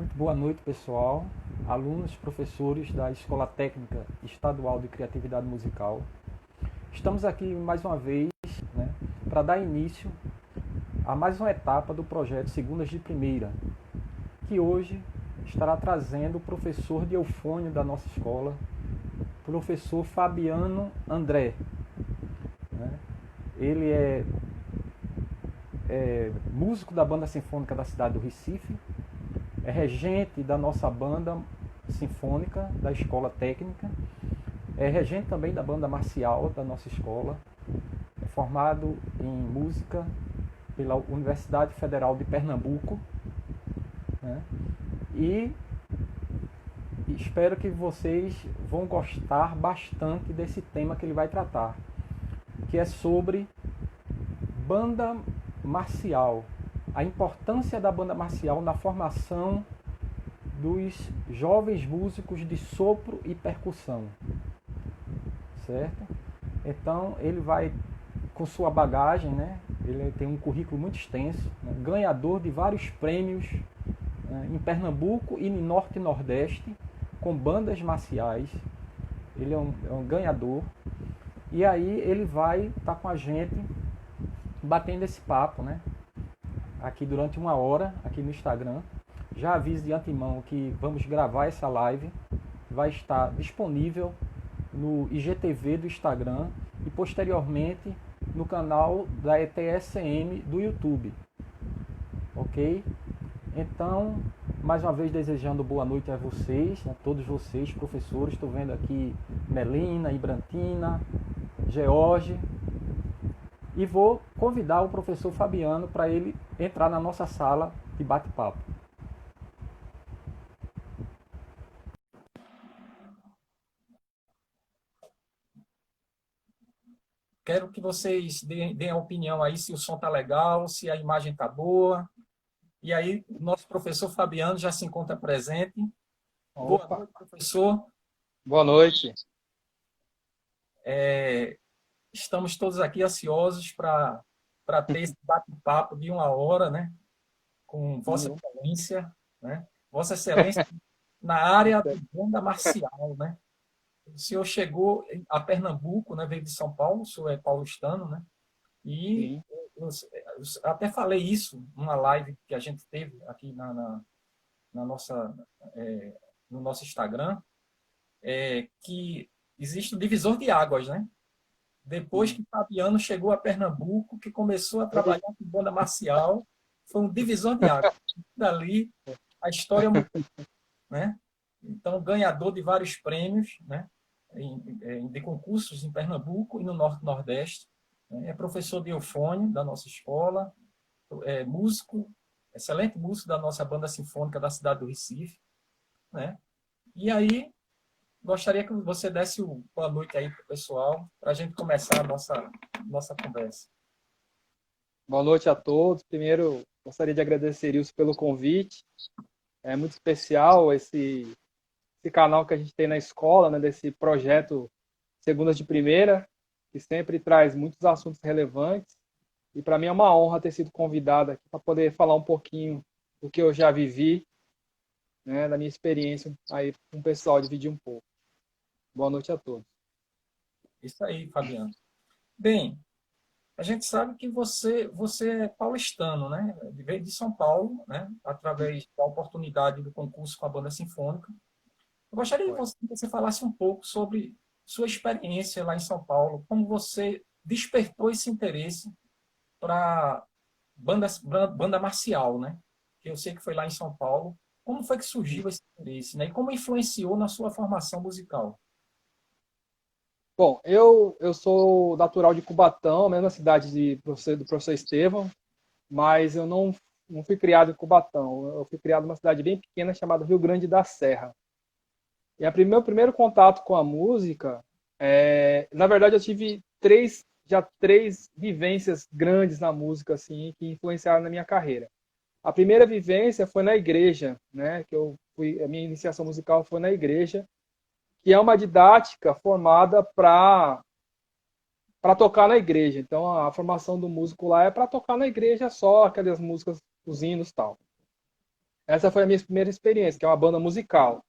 Muito boa noite, pessoal, alunos, professores da Escola Técnica Estadual de Criatividade Musical. Estamos aqui mais uma vez, para dar início a mais uma etapa do projeto Segundas de Primeira, que hoje estará trazendo o professor de eufônio da nossa escola, professor Fabiano André. Ele é músico da Banda Sinfônica da cidade do Recife, é regente da nossa banda sinfônica da escola técnica, é regente também da banda marcial da nossa escola, é formado em música pela Universidade Federal de Pernambuco, e espero que vocês vão gostar bastante desse tema que ele vai tratar, que é sobre banda marcial, a importância da banda marcial na formação dos jovens músicos de sopro e percussão, certo? Então ele vai com sua bagagem, ele tem um currículo muito extenso, ganhador de vários prêmios em Pernambuco e no Norte e Nordeste com bandas marciais. Ele é um ganhador, e aí ele vai estar com a gente batendo esse papo, aqui durante 1 hora, aqui no Instagram. Já aviso de antemão que vamos gravar essa live, vai estar disponível no IGTV do Instagram e posteriormente no canal da ETSM do YouTube, ok? Então, mais uma vez desejando boa noite a vocês, a todos vocês, professores. Estou vendo aqui Melina, Ibrantina, George, e vou convidar o professor Fabiano para ele entrar na nossa sala de bate-papo. Quero que vocês deem a opinião aí se o som está legal, se a imagem está boa. E aí, o nosso professor Fabiano já se encontra presente. Opa. Boa noite, professor. Boa noite. Estamos todos aqui ansiosos para ter esse bate-papo de 1 hora, com Vossa Excelência, Vossa Excelência na área de banda marcial, O senhor chegou a Pernambuco, veio de São Paulo, o senhor é paulistano, e eu até falei isso numa live que a gente teve aqui na nossa, no nosso Instagram, que existe um divisor de águas, Depois que Fabiano chegou a Pernambuco, que começou a trabalhar com banda marcial, foi um divisor de águas. Dali, a história mudou, Então, ganhador de vários prêmios, de concursos em Pernambuco e no Norte e Nordeste. É professor de eufônio da nossa escola, é músico, excelente músico da nossa banda sinfônica da cidade do Recife. E aí, gostaria que você desse boa noite aí para o pessoal, para a gente começar a nossa conversa. Boa noite a todos. Primeiro, gostaria de agradecer Ilso pelo convite. É muito especial esse canal que a gente tem na escola, desse projeto Segundas de Primeira, que sempre traz muitos assuntos relevantes. E para mim é uma honra ter sido convidado aqui para poder falar um pouquinho do que eu já vivi, da minha experiência aí com o pessoal, dividir um pouco. Boa noite a todos. Isso aí, Fabiano. Bem, a gente sabe que você é paulistano, Veio de São Paulo, através da oportunidade do concurso com a banda sinfônica. Eu gostaria que você falasse um pouco sobre sua experiência lá em São Paulo, como você despertou esse interesse para banda marcial, Que eu sei que foi lá em São Paulo. Como foi que surgiu esse interesse, E como influenciou na sua formação musical? Bom, eu sou natural de Cubatão, mesma cidade do professor Estevão, mas eu não fui criado em Cubatão. Eu fui criado numa cidade bem pequena chamada Rio Grande da Serra. E meu primeiro contato com a música, na verdade, eu tive três vivências grandes na música, assim, que influenciaram na minha carreira. A primeira vivência foi na igreja, a minha iniciação musical foi na igreja, que é uma didática formada para tocar na igreja. Então, a formação do músico lá é para tocar na igreja só, aquelas músicas, os hinos e tal. Essa foi a minha primeira experiência, que é uma banda musical.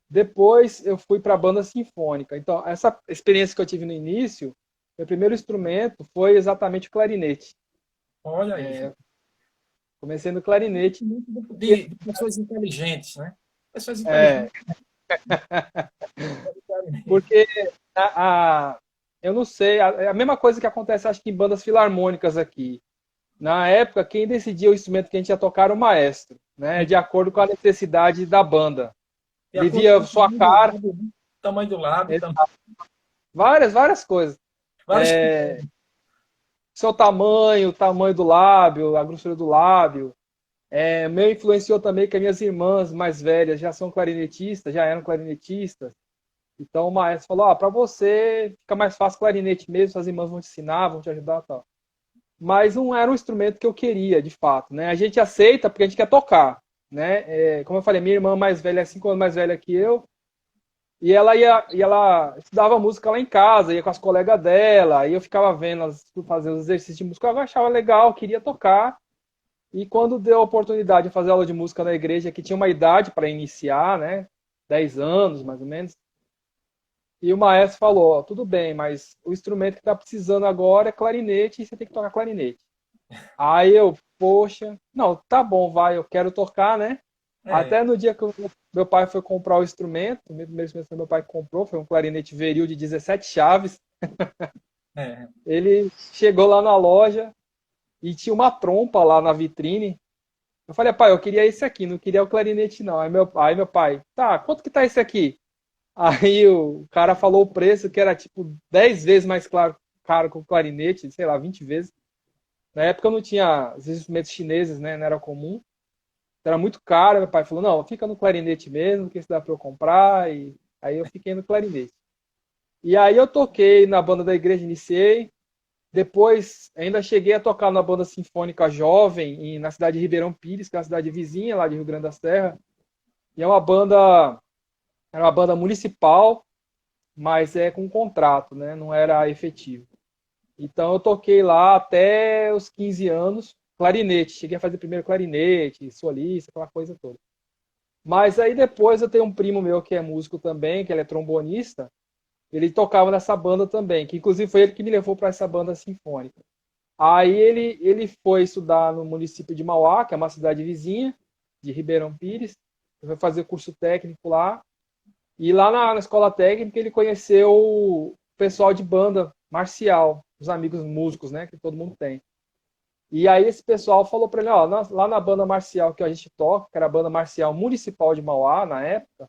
Depois eu fui para a banda sinfônica. Então, essa experiência que eu tive no início, meu primeiro instrumento foi exatamente o clarinete. Olha aí, gente. Comecei no clarinete. Muito de pessoas inteligentes, né? Pessoas É, inteligentes. porque eu não sei, é a mesma coisa que acontece, acho que em bandas filarmônicas aqui. Na época, quem decidia o instrumento que a gente ia tocar era o maestro, né? De acordo com a necessidade da banda. E a Ele via sua cara, tamanho do lábio, várias coisas. várias Seu tamanho, o tamanho do lábio, a grossura do lábio. Meu influenciou também que as minhas irmãs mais velhas já são clarinetistas, já eram clarinetistas. Então o maestro falou: para você fica mais fácil clarinete mesmo, suas irmãs vão te ensinar, vão te ajudar e tal. Mas não era um instrumento que eu queria, de fato, né? A gente aceita porque a gente quer tocar, né? Como eu falei, minha irmã mais velha é 5 anos mais velha que eu, e ela estudava música lá em casa, ia com as colegas dela, aí eu ficava vendo elas fazer os exercícios de música, eu achava legal, queria tocar. E quando deu a oportunidade de fazer aula de música na igreja, que tinha uma idade para iniciar, né? 10 anos, mais ou menos. E o maestro falou: ó, tudo bem, mas o instrumento que está precisando agora é clarinete e você tem que tocar clarinete. Aí eu, poxa, não, tá bom, vai, eu quero tocar, né? é, Até no dia que meu pai foi comprar o instrumento, o primeiro instrumento que meu pai comprou foi um clarinete Veril de 17 chaves. é, Ele chegou lá na loja e tinha uma trompa lá na vitrine. Eu falei: pai, eu queria esse aqui, não queria o clarinete não. Aí meu pai, tá, quanto que tá esse aqui? Aí o cara falou o preço, que era tipo 10 vezes mais caro que o clarinete, sei lá, 20 vezes. Na época não tinha os instrumentos chineses, né? Não era comum. Era muito caro. Meu pai falou: não, fica no clarinete mesmo, que isso dá para eu comprar. E aí eu fiquei no clarinete. E aí eu toquei na banda da igreja, iniciei. Depois ainda cheguei a tocar na banda sinfônica jovem na cidade de Ribeirão Pires, que é uma cidade vizinha lá de Rio Grande da Serra. E era uma banda municipal, mas com contrato, né? Não era efetivo. Então eu toquei lá até os 15 anos, clarinete. Cheguei a fazer primeiro clarinete, solista, aquela coisa toda. Mas aí depois eu tenho um primo meu que é músico também, que ele é trombonista. Ele tocava nessa banda também, que inclusive foi ele que me levou para essa banda sinfônica. Aí ele foi estudar no município de Mauá, que é uma cidade vizinha de Ribeirão Pires. Ele foi fazer curso técnico lá. E lá na escola técnica ele conheceu o pessoal de banda marcial, os amigos músicos, né, que todo mundo tem. E aí esse pessoal falou para ele: ó, lá na banda marcial que a gente toca, que era a banda marcial municipal de Mauá na época,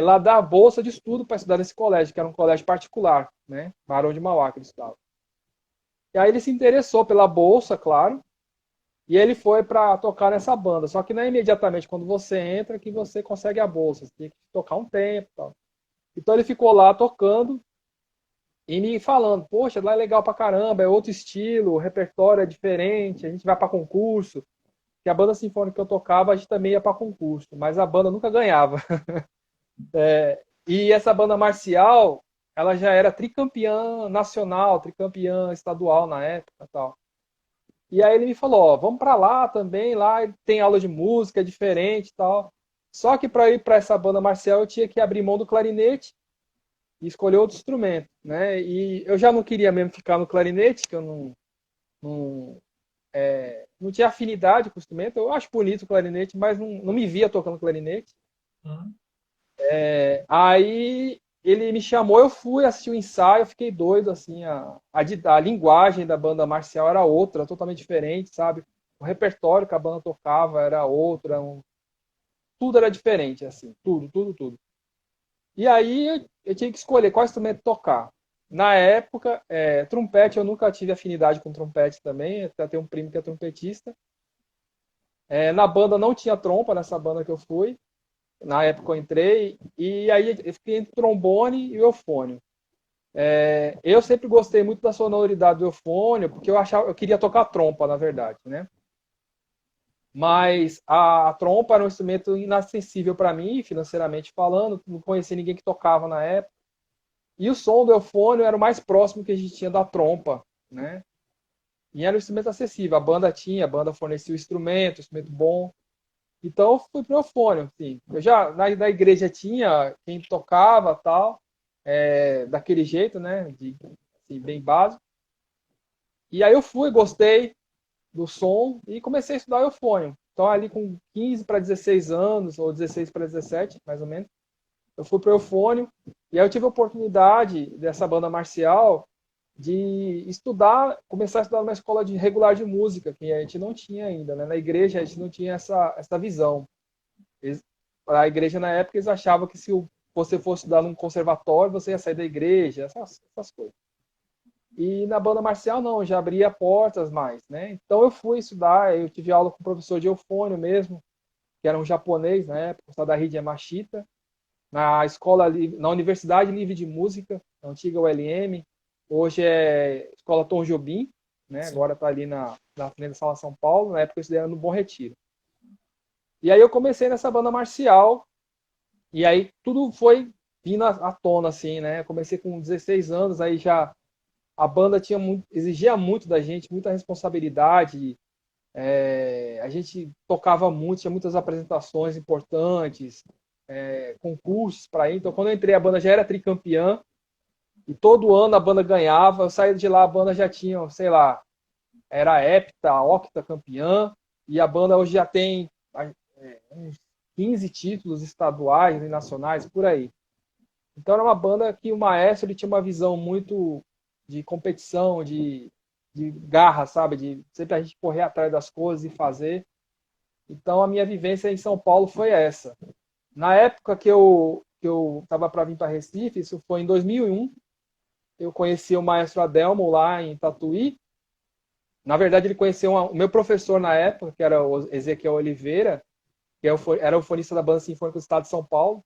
lá dá bolsa de estudo para estudar nesse colégio, que era um colégio particular, né, Barão de Mauá que ele estudava. E aí ele se interessou pela bolsa, claro, e ele foi para tocar nessa banda. Só que não é imediatamente quando você entra que você consegue a bolsa, você tem que tocar um tempo e tal. Então ele ficou lá tocando e me falando: poxa, lá é legal pra caramba, é outro estilo, o repertório é diferente, a gente vai para concurso. Que a banda sinfônica que eu tocava, a gente também ia para concurso, mas a banda nunca ganhava. E essa banda marcial, ela já era tricampeã nacional, tricampeã estadual na época, tal. E aí ele me falou: ó, vamos para lá também, lá tem aula de música, é diferente, tal. Só que para ir para essa banda marcial eu tinha que abrir mão do clarinete e escolher outro instrumento, né? E eu já não queria mesmo ficar no clarinete, que eu não, não tinha afinidade com o instrumento. Eu acho bonito o clarinete, mas não me via tocando clarinete. hum, Aí ele me chamou, eu fui assistir o ensaio, eu fiquei doido, assim, a linguagem da banda marcial era outra, totalmente diferente, sabe? O repertório que a banda tocava era outro, tudo era diferente, assim, tudo, tudo, tudo. E aí eu tinha que escolher qual instrumento tocar. Na época, trompete, eu nunca tive afinidade com trompete também, até tenho um primo que é trompetista. Na banda não tinha trompa, nessa banda que eu fui, na época eu entrei, e aí eu fiquei entre trombone e eufônio. Eu sempre gostei muito da sonoridade do eufônio, porque eu queria tocar trompa, na verdade, né? Mas a trompa era um instrumento inacessível para mim, financeiramente falando, não conhecia ninguém que tocava na época. E o som do eufônio era o mais próximo que a gente tinha da trompa, né? E era um instrumento acessível. A banda fornecia o instrumento bom. Então eu fui pro eufônio, assim. Eu já na igreja tinha quem tocava tal, daquele jeito, né? Assim, bem básico. E aí eu fui, gostei do som e comecei a estudar eufônio. Então ali com 15 para 16 anos, ou 16 para 17, mais ou menos, eu fui pro eufônio. E aí eu tive a oportunidade dessa banda marcial de estudar, começar a estudar numa escola regular de música, que a gente não tinha ainda, né? Na igreja a gente não tinha essa visão. A igreja na época eles achavam que se você fosse estudar num conservatório, você ia sair da igreja, essas coisas. E na banda marcial não, já abria portas mais, né? Então eu fui estudar, eu tive aula com o professor de eufônio mesmo, que era um japonês na época, o Sadahide Yamashita, na escola, na Universidade Livre de Música, a antiga ULM, hoje é Escola Tom Jobim, né? Sim. Agora está ali na frente da Sala São Paulo, na época eu estudei no Bom Retiro. E aí eu comecei nessa banda marcial, e aí tudo foi vindo à tona, assim, né? Eu comecei com 16 anos, aí já a banda exigia muito da gente, muita responsabilidade, a gente tocava muito, tinha muitas apresentações importantes, concursos para ir. Então, quando eu entrei, a banda já era tricampeã, e todo ano a banda ganhava. Eu saí de lá, a banda já tinha, sei lá, era hepta, octa campeã, e a banda hoje já tem uns 15 títulos estaduais e nacionais, por aí. Então era uma banda que o maestro ele tinha uma visão muito de competição, de garra, sabe? De sempre a gente correr atrás das coisas e fazer. Então a minha vivência em São Paulo foi essa. Na época que eu estava para vir para Recife, isso foi em 2001, eu conheci o maestro Adelmo lá em Tatuí. Na verdade, ele conheceu o meu professor na época, que era o Ezequiel Oliveira, que era o fonista da Banda Sinfônica do Estado de São Paulo.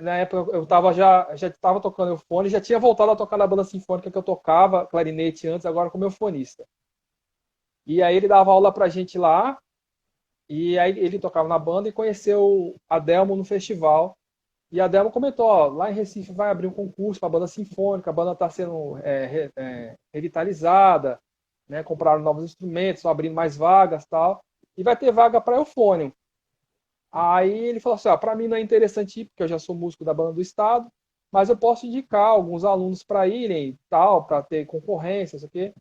Na época eu já estava tocando eufone, já tinha voltado a tocar na banda sinfônica que eu tocava clarinete antes, agora como eufonista. E aí ele dava aula pra gente lá, e aí ele tocava na banda e conheceu a Delmo no festival. E a Delmo comentou, ó, lá em Recife vai abrir um concurso para banda sinfônica, a banda está sendo revitalizada, né, compraram novos instrumentos, estão abrindo mais vagas, tal, e vai ter vaga para eufônio. Aí ele falou assim, para mim não é interessante ir, porque eu já sou músico da banda do estado, mas eu posso indicar alguns alunos para irem, tal, para ter concorrência, isso aqui.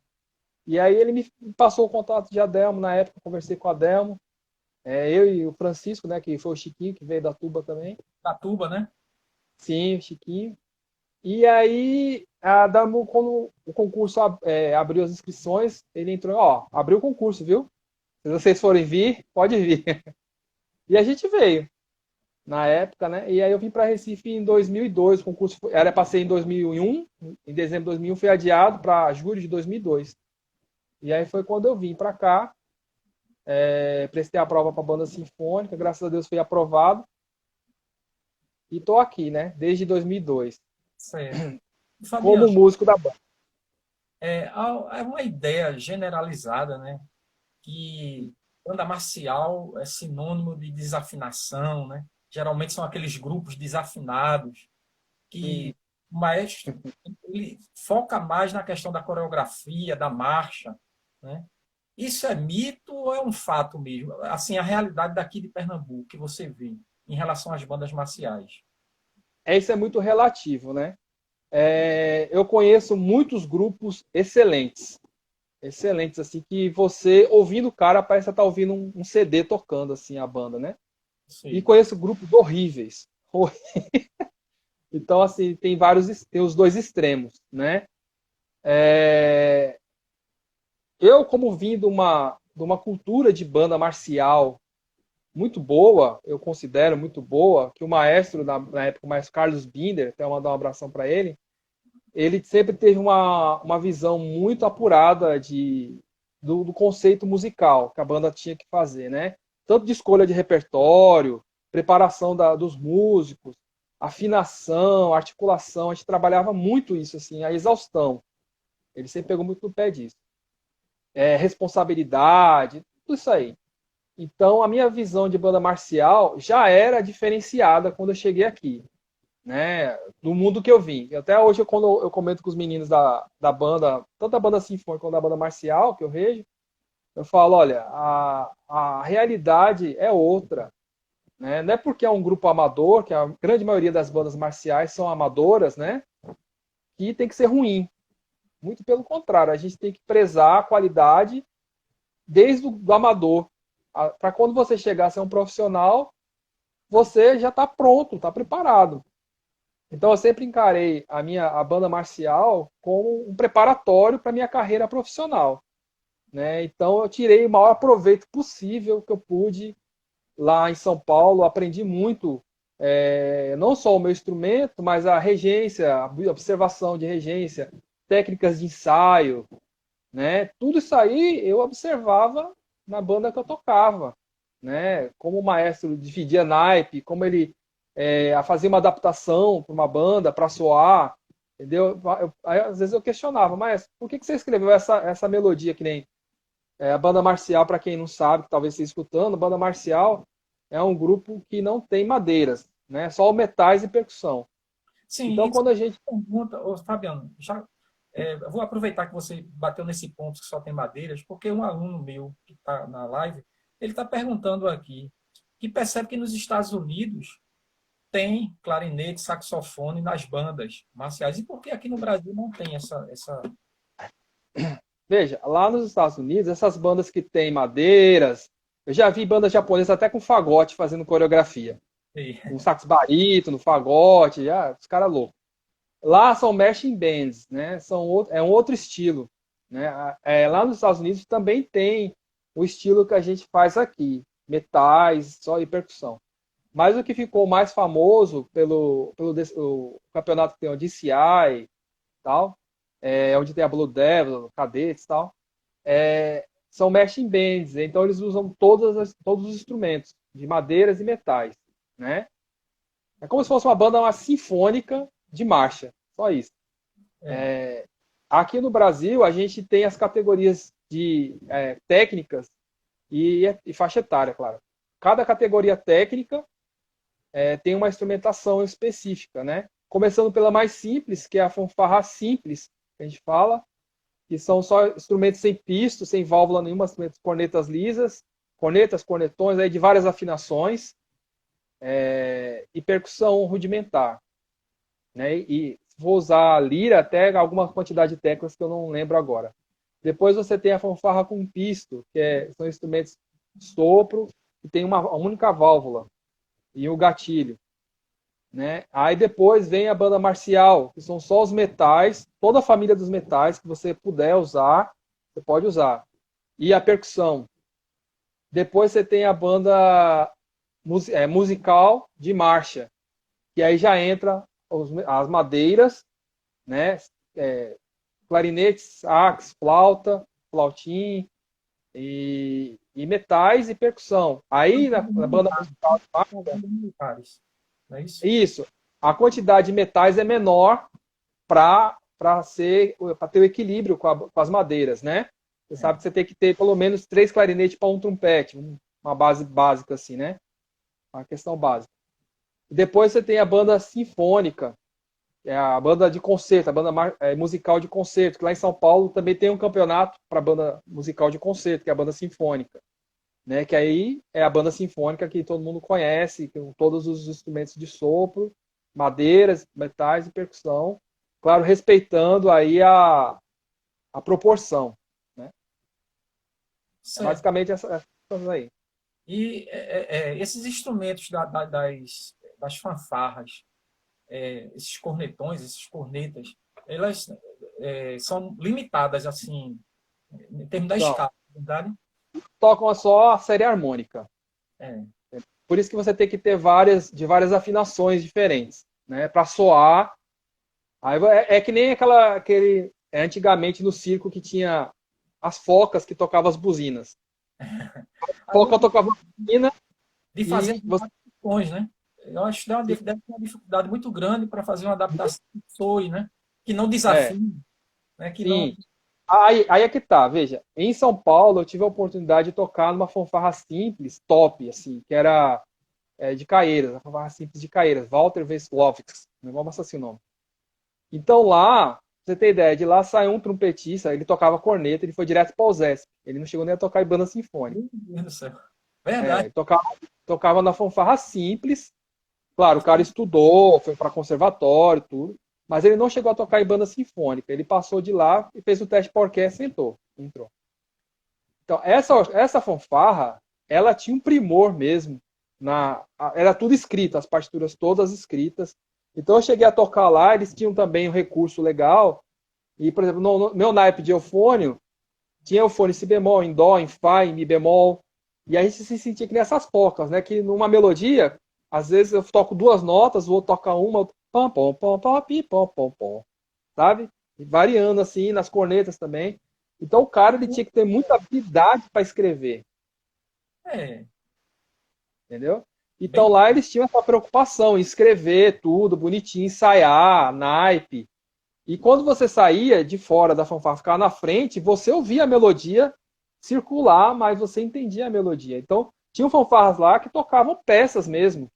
E aí ele me passou o contato de Adelmo, na época eu conversei com a Adelmo, eu e o Francisco, né, que foi o Chiquinho, que veio da Tuba também. Da tuba, né? Sim, o Chiquinho. E aí, a Adelmo, quando o concurso abriu as inscrições, ele entrou, ó, abriu o concurso, viu? Se vocês forem vir, pode vir. E a gente veio na época, né? E aí eu vim para Recife em 2002. O concurso era para ser em 2001, em dezembro de 2001 foi adiado para julho de 2002. E aí foi quando eu vim para cá, prestei a prova para a banda sinfônica, graças a Deus fui aprovado e tô aqui, né? Desde 2002, Certo. como Fabiano, músico da banda. é uma ideia generalizada, né? Que banda marcial é sinônimo de desafinação, né? Geralmente são aqueles grupos desafinados Sim. que o maestro ele foca mais na questão da coreografia, da marcha, né? Isso é mito ou é um fato mesmo? Assim, a realidade daqui de Pernambuco que você vê em relação às bandas marciais. Isso é muito relativo, né? Eu conheço muitos grupos excelentes, assim, que você, ouvindo o cara, parece estar ouvindo um CD tocando, assim, a banda, né? E Sim, conheço grupos horríveis. Então, assim, tem os dois extremos, né? Eu, como vim de uma cultura de banda marcial muito boa, eu considero muito boa, que o maestro, na época, o maestro Carlos Binder, até mandar um abração para ele sempre teve uma visão muito apurada do conceito musical que a banda tinha que fazer, né? Tanto de escolha de repertório, preparação dos músicos, afinação, articulação, a gente trabalhava muito isso, assim, a exaustão. Ele sempre pegou muito no pé disso. Responsabilidade, tudo isso aí. Então, a minha visão de banda marcial já era diferenciada quando eu cheguei aqui, né? Do mundo que eu vim. Até hoje, quando eu comento com os meninos da banda, tanto da banda sinfônica quanto da banda marcial, que eu rejo, Eu falo, olha, a realidade é outra, né? Não é porque é um grupo amador, que a grande maioria das bandas marciais são amadoras, né? Que tem que ser ruim. Muito pelo contrário, a gente tem que prezar a qualidade desde o do amador. Para quando você chegar a ser um profissional, você já está pronto, está preparado. Então eu sempre encarei a banda marcial como um preparatório para a minha carreira profissional, né? Então eu tirei o maior proveito possível que eu pude lá em São Paulo, aprendi muito, não só o meu instrumento, mas a regência, a observação de regência, técnicas de ensaio, né? Tudo isso aí eu observava na banda que eu tocava, né? Como o maestro dividia naipe, como ele fazia uma adaptação para uma banda, para soar, entendeu? Aí, às vezes eu questionava, mas por que você escreveu essa melodia que nem a banda marcial, para quem não sabe, que talvez esteja escutando, a banda marcial é um grupo que não tem madeiras, né? Só metais e percussão. Sim, Então, isso quando a gente. pergunta, ô, Fabiano, eu vou aproveitar que você bateu nesse ponto que só tem madeiras, porque um aluno meu que está na live, ele está perguntando aqui, que percebe que nos Estados Unidos tem clarinete, saxofone nas bandas marciais, e por que aqui no Brasil não tem essa... Veja, lá nos Estados Unidos, essas bandas que têm madeiras, eu já vi bandas japonesas até com fagote fazendo coreografia. Um sax barítono, fagote, já, os caras loucos. Lá são marching bands, né? É um outro estilo, né? Lá nos Estados Unidos também tem o estilo que a gente faz aqui, metais, só e percussão. Mas o que ficou mais famoso o campeonato que tem o DCI, tal, onde tem a Blue Devil, Cadetes, tal, são marching bands. Então eles usam todos os instrumentos de madeiras e metais, né? É como se fosse uma sinfônica de marcha, só isso. Aqui no Brasil, a gente tem as categorias de técnicas e faixa etária, claro. Cada categoria técnica tem uma instrumentação específica, né? Começando pela mais simples, que é a fanfarra simples, que a gente fala, que são só instrumentos sem pisto, sem válvula nenhuma, cornetas lisas, cornetas, cornetões, aí de várias afinações, e percussão rudimentar, né? E vou usar a lira até alguma quantidade de teclas que eu não lembro agora. Depois você tem a fanfarra com pisto, são instrumentos de sopro, que tem uma única válvula e o gatilho, né? Aí depois vem a banda marcial, que são só os metais, toda a família dos metais que você puder usar, você pode usar. E a percussão. Depois você tem a banda musical de marcha, que aí já entra as madeiras, né? Clarinete, sax, flauta, flautim e metais e percussão. Aí na banda musical de marcha, militares, não é isso? isso, a quantidade de metais é menor para ter o equilíbrio com as madeiras, né? Você sabe que você tem que ter pelo menos 3 clarinetes para um trompete, uma base básica assim, né? Uma questão básica. E depois você tem a banda sinfônica, é a banda de concerto, a banda musical de concerto, que lá em São Paulo também tem um campeonato para banda musical de concerto, que é a banda sinfônica, né? Que aí é a banda sinfônica que todo mundo conhece, com todos os instrumentos de sopro, madeiras, metais e percussão, claro, respeitando aí a proporção, né? Certo. Basicamente essas coisas aí. E esses instrumentos das fanfarras, esses cornetões, esses cornetas, elas são limitadas, assim, em termos da Então, escala, verdade? tocam só a série harmônica. É. Por isso que você tem que ter várias afinações diferentes, né? Para soar. Aí que nem antigamente no circo que tinha as focas que tocavam as buzinas. A foca tocava a buzina De fazer e você. adaptações, né? Eu acho que deve ter uma dificuldade muito grande para fazer uma adaptação que soe, né? Que não É, desafie, né? Que não... sim. Aí é que tá, veja. Em São Paulo eu tive a oportunidade de tocar numa fanfarra simples, top, assim, que era de Caeiras, a fanfarra simples de Caeiras, Walter Veslovix, não vamos assim o nome. Então lá você ter ideia, de lá saiu um trompetista, ele tocava corneta, ele foi direto para o ZESP. Ele não chegou nem a tocar em banda sinfônica. Meu Deus do céu. Verdade. Tocava na fanfarra simples. Claro, o cara estudou, foi para conservatório, tudo. Mas ele não chegou a tocar em banda sinfônica. Ele passou de lá e fez o teste para orquestra e entrou. Então, essa fanfarra, ela tinha um primor mesmo. Era tudo escrito, as partituras todas escritas. Então, eu cheguei a tocar lá, eles tinham também um recurso legal. E, por exemplo, no meu naipe de eufônio, tinha eufônio em si bemol, em dó, em fá, em mi bemol. E a gente se sentia que nessas focas, né? Que numa melodia, às vezes eu toco duas notas, o outro toca uma, pam, pam, pam, pam, pi, pam, pam, pam, sabe? E variando assim, nas cornetas também. Então o cara ele tinha que ter muita habilidade para escrever, É, entendeu? Então bem, lá eles tinham essa preocupação em escrever tudo bonitinho, ensaiar, naipe. E quando você saía de fora da fanfarra, ficava na frente, você ouvia a melodia circular, mas você entendia a melodia. Então, tinham fanfarras lá que tocavam peças mesmo,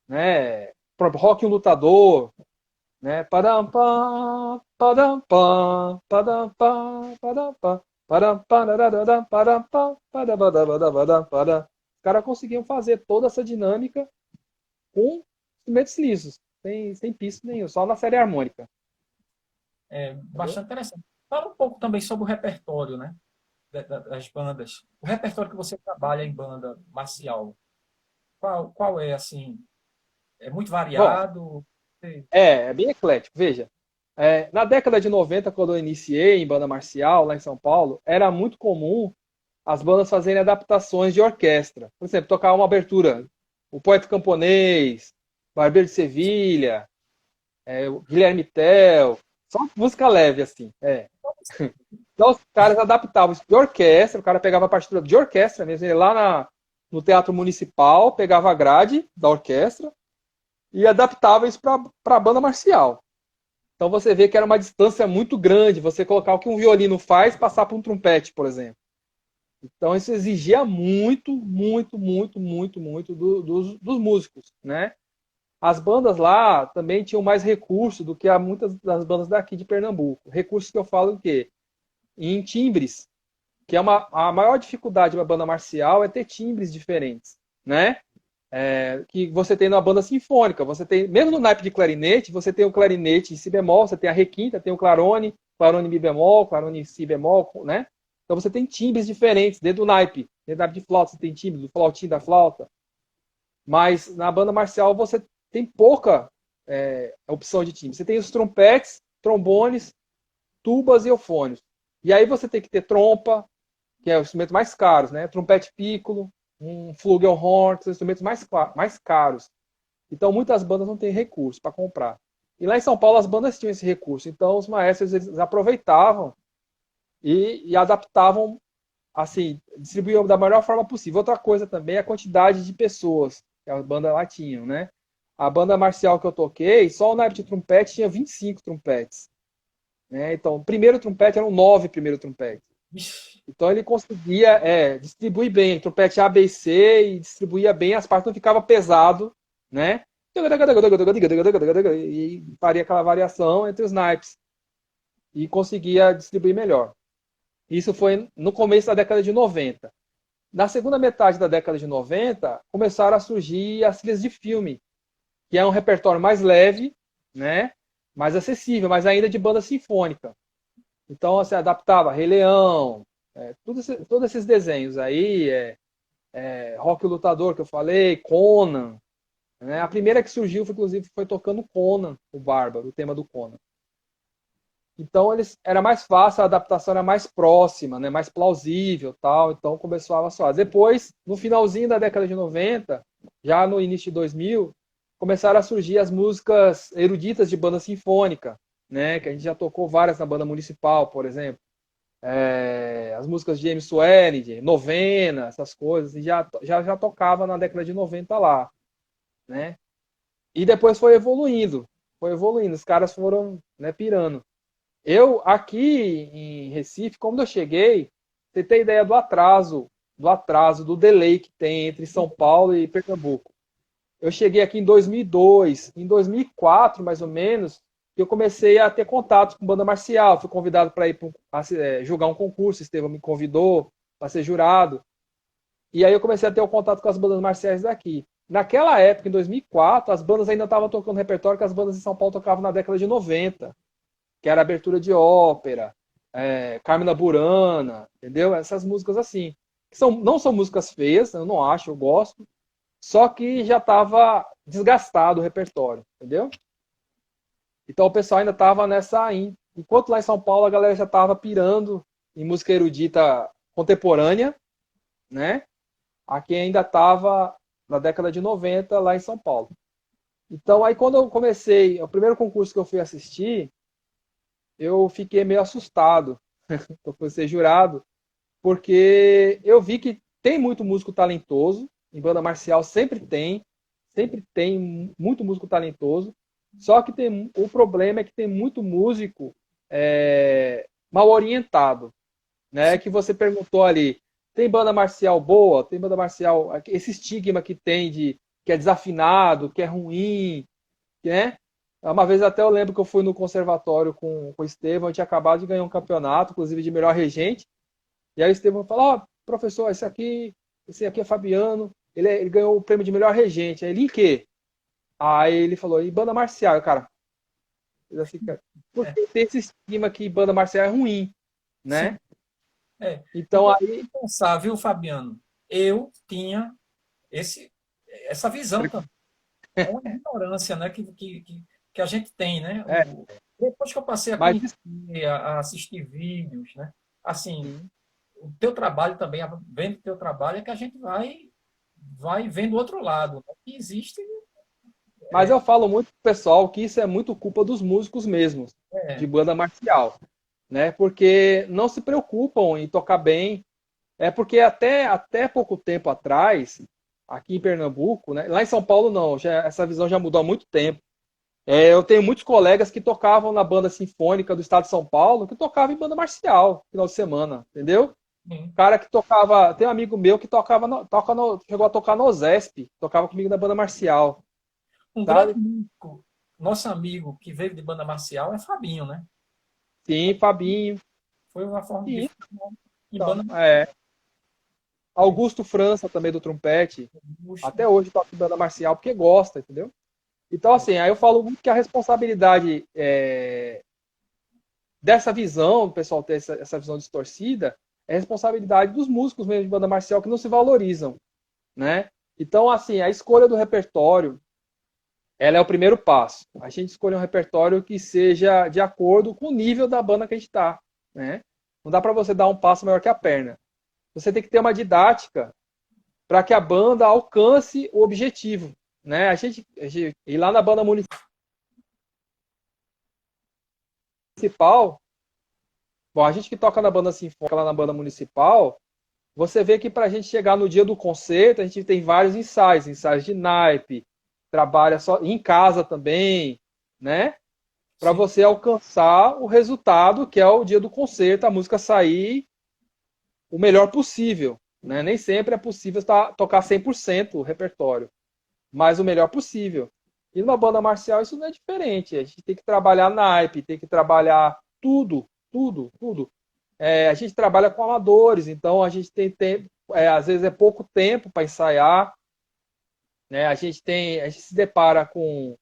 né? Por exemplo, Rock um Lutador, né? Padam pam, padam pam, padam pam, padam pam, padam pam, dadadadam, padam pam, padabadabadabadam, padam. Os caras conseguiam fazer toda essa dinâmica com instrumentos lisos, sem pista nenhum, só na série harmônica. Entendeu? bastante interessante. Fala um pouco também sobre o repertório, né? Das bandas. O repertório que você trabalha em banda marcial, qual é, assim, é muito Bom, variado? é bem eclético. Veja, na década de 90, quando eu iniciei em banda marcial, lá em São Paulo, era muito comum as bandas fazerem adaptações de orquestra. Por exemplo, tocar uma abertura, o Poeta Camponês, Barbeiro de Sevilha, o Guilherme Tell, só música leve, assim. Então os caras adaptavam isso de orquestra, o cara pegava a partitura de orquestra mesmo, ele ia lá no Teatro Municipal, pegava a grade da orquestra e adaptava isso para a banda marcial. Então você vê que era uma distância muito grande, você colocar o que um violino faz, passar para um trompete, por exemplo. Então isso exigia muito, muito, muito, muito, muito dos músicos, né? As bandas lá também tinham mais recursos do que muitas das bandas daqui de Pernambuco. Recursos que eu falo o quê? Em timbres, que a maior dificuldade de uma banda marcial é ter timbres diferentes, né? Que você tem na banda sinfônica. Você tem, mesmo no naipe de clarinete, você tem o clarinete em si bemol, você tem a requinta, tem o clarone, clarone mi bemol, clarone si bemol, né? Então você tem timbres diferentes dentro do naipe. Dentro do naipe de flauta você tem timbre do flautim da flauta. Mas na banda marcial você tem pouca opção de timbre. Você tem os trompetes, trombones, tubas e eufônios. E aí você tem que ter trompa, que é o instrumento mais caro, né? Trompete piccolo, um flugelhorn, que são instrumentos mais caros. Então muitas bandas não têm recurso para comprar. E lá em São Paulo as bandas tinham esse recurso. Então os maestros eles aproveitavam e adaptavam, assim, distribuíam da melhor forma possível. Outra coisa também é a quantidade de pessoas que a banda lá tinha, né? A banda marcial que eu toquei, só o naipe de trompete tinha 25 trompetes. Né? Então, o primeiro trompete eram 9 primeiros trompetes. Então ele conseguia distribuir bem, trompete A, B e C, e distribuía bem as partes, não ficava pesado, né? E faria aquela variação entre os naipes. E conseguia distribuir melhor. Isso foi no começo da década de 90. Na segunda metade da década de 90, começaram a surgir as trilhas de filme, que é um repertório mais leve, né? Mais acessível, mas ainda de banda sinfônica. Então, você adaptava Rei Leão, todos esses desenhos aí, Rock o Lutador, que eu falei, Conan. Né? A primeira que surgiu, inclusive, foi tocando Conan, o Bárbaro, o tema do Conan. Então, era mais fácil, a adaptação era mais próxima, né? Mais plausível, tal. Então, começou a soar. Depois, no finalzinho da década de 90, já no início de 2000, começaram a surgir as músicas eruditas de banda sinfônica, né? Que a gente já tocou várias na banda municipal, por exemplo. As músicas de James Swering, Novena, essas coisas, e já tocava na década de 90 lá, né? E depois foi evoluindo, os caras foram, né, pirando. Eu, aqui em Recife, quando eu cheguei, você tem ideia do atraso, do delay que tem entre São Paulo e Pernambuco. Eu cheguei aqui em 2002, em 2004, mais ou menos, que eu comecei a ter contatos com banda marcial. Fui convidado para ir julgar um concurso, Estevão me convidou para ser jurado. E aí eu comecei a ter o contato com as bandas marciais daqui. Naquela época, em 2004, as bandas ainda estavam tocando repertório que as bandas em São Paulo tocavam na década de 90, que era abertura de ópera, Carmina Burana, entendeu? Essas músicas assim. Que não são músicas feias, eu não acho, eu gosto, só que já estava desgastado o repertório, entendeu? Então o pessoal ainda estava nessa. Enquanto lá em São Paulo a galera já estava pirando em música erudita contemporânea, né? Aqui ainda estava na década de 90 lá em São Paulo. Então aí quando eu comecei, o primeiro concurso que eu fui assistir, eu fiquei meio assustado. Eu fui ser jurado, porque eu vi que tem muito músico talentoso, em banda marcial sempre tem muito músico talentoso, só que o problema é que tem muito músico mal orientado, né? Que você perguntou ali, tem banda marcial boa? Tem banda marcial, esse estigma que tem de que é desafinado, que é ruim, né? Uma vez até eu lembro que eu fui no conservatório com o Estevão, eu tinha acabado de ganhar um campeonato, inclusive de melhor regente, e aí o Estevão falou, professor, esse aqui é Fabiano, ele ganhou o prêmio de melhor regente. Aí ele em quê? Aí ele falou, em banda marcial, cara. Assim, porque tem esse estigma que banda marcial é ruim, né? Então aí pensar, viu, Fabiano? Eu tinha essa visão também. É uma ignorância, né, que a gente tem, né? Depois que eu passei a conhecer, a assistir vídeos, né? Assim, o teu trabalho também, vendo o teu trabalho, é que a gente vai vendo o outro lado, né? Que existe. Mas eu falo muito pro pessoal que isso é muito culpa dos músicos mesmos, de banda marcial, né? Porque não se preocupam em tocar bem. É porque até pouco tempo atrás, aqui em Pernambuco, né? Lá em São Paulo não, essa visão já mudou há muito tempo. Eu tenho muitos colegas que tocavam na banda sinfônica do estado de São Paulo, que tocavam em banda marcial, final de semana, entendeu? Cara que tocava, tem um amigo meu que chegou a tocar no OSESP, tocava comigo na banda marcial. Um grande músico, nosso amigo que veio de banda marcial é Fabinho, né? Sim, Fabinho. Foi uma forma de banda marcial. Augusto França também do trompete. Até hoje toca em banda marcial porque gosta, entendeu? Então, assim, aí eu falo muito que a responsabilidade dessa visão, o pessoal ter essa visão distorcida, é responsabilidade dos músicos mesmo de banda marcial que não se valorizam, né? Então, assim, a escolha do repertório, ela é o primeiro passo. A gente escolhe um repertório que seja de acordo com o nível da banda que a gente está, né? Não dá para você dar um passo maior que a perna. Você tem que ter uma didática para que a banda alcance o objetivo, né? E lá na banda municipal, bom, a gente que toca na banda sinfônica, lá na banda municipal, você vê que para a gente chegar no dia do concerto, a gente tem vários ensaios de naipe, trabalha só em casa também, né? Para você alcançar o resultado, que é o dia do concerto, a música sair o melhor possível, né? Nem sempre é possível tocar 100% o repertório, mas o melhor possível. E numa banda marcial isso não é diferente. A gente tem que trabalhar naipe, tem que trabalhar tudo. A gente trabalha com amadores, então a gente tem tempo, às vezes é pouco tempo para ensaiar, né? A gente se depara com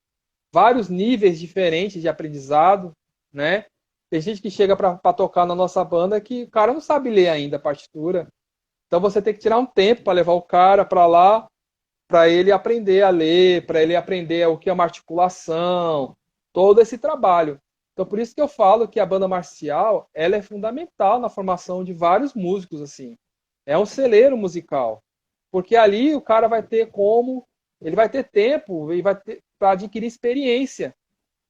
vários níveis diferentes de aprendizado, né? Tem gente que chega para tocar na nossa banda que o cara não sabe ler ainda a partitura. Então você tem que tirar um tempo para levar o cara para lá, para ele aprender a ler, para ele aprender o que é uma articulação, todo esse trabalho. Então por isso que eu falo que a banda marcial, ela é fundamental na formação de vários músicos assim. É um celeiro musical. Porque ali o cara ele vai ter tempo e vai ter para adquirir experiência,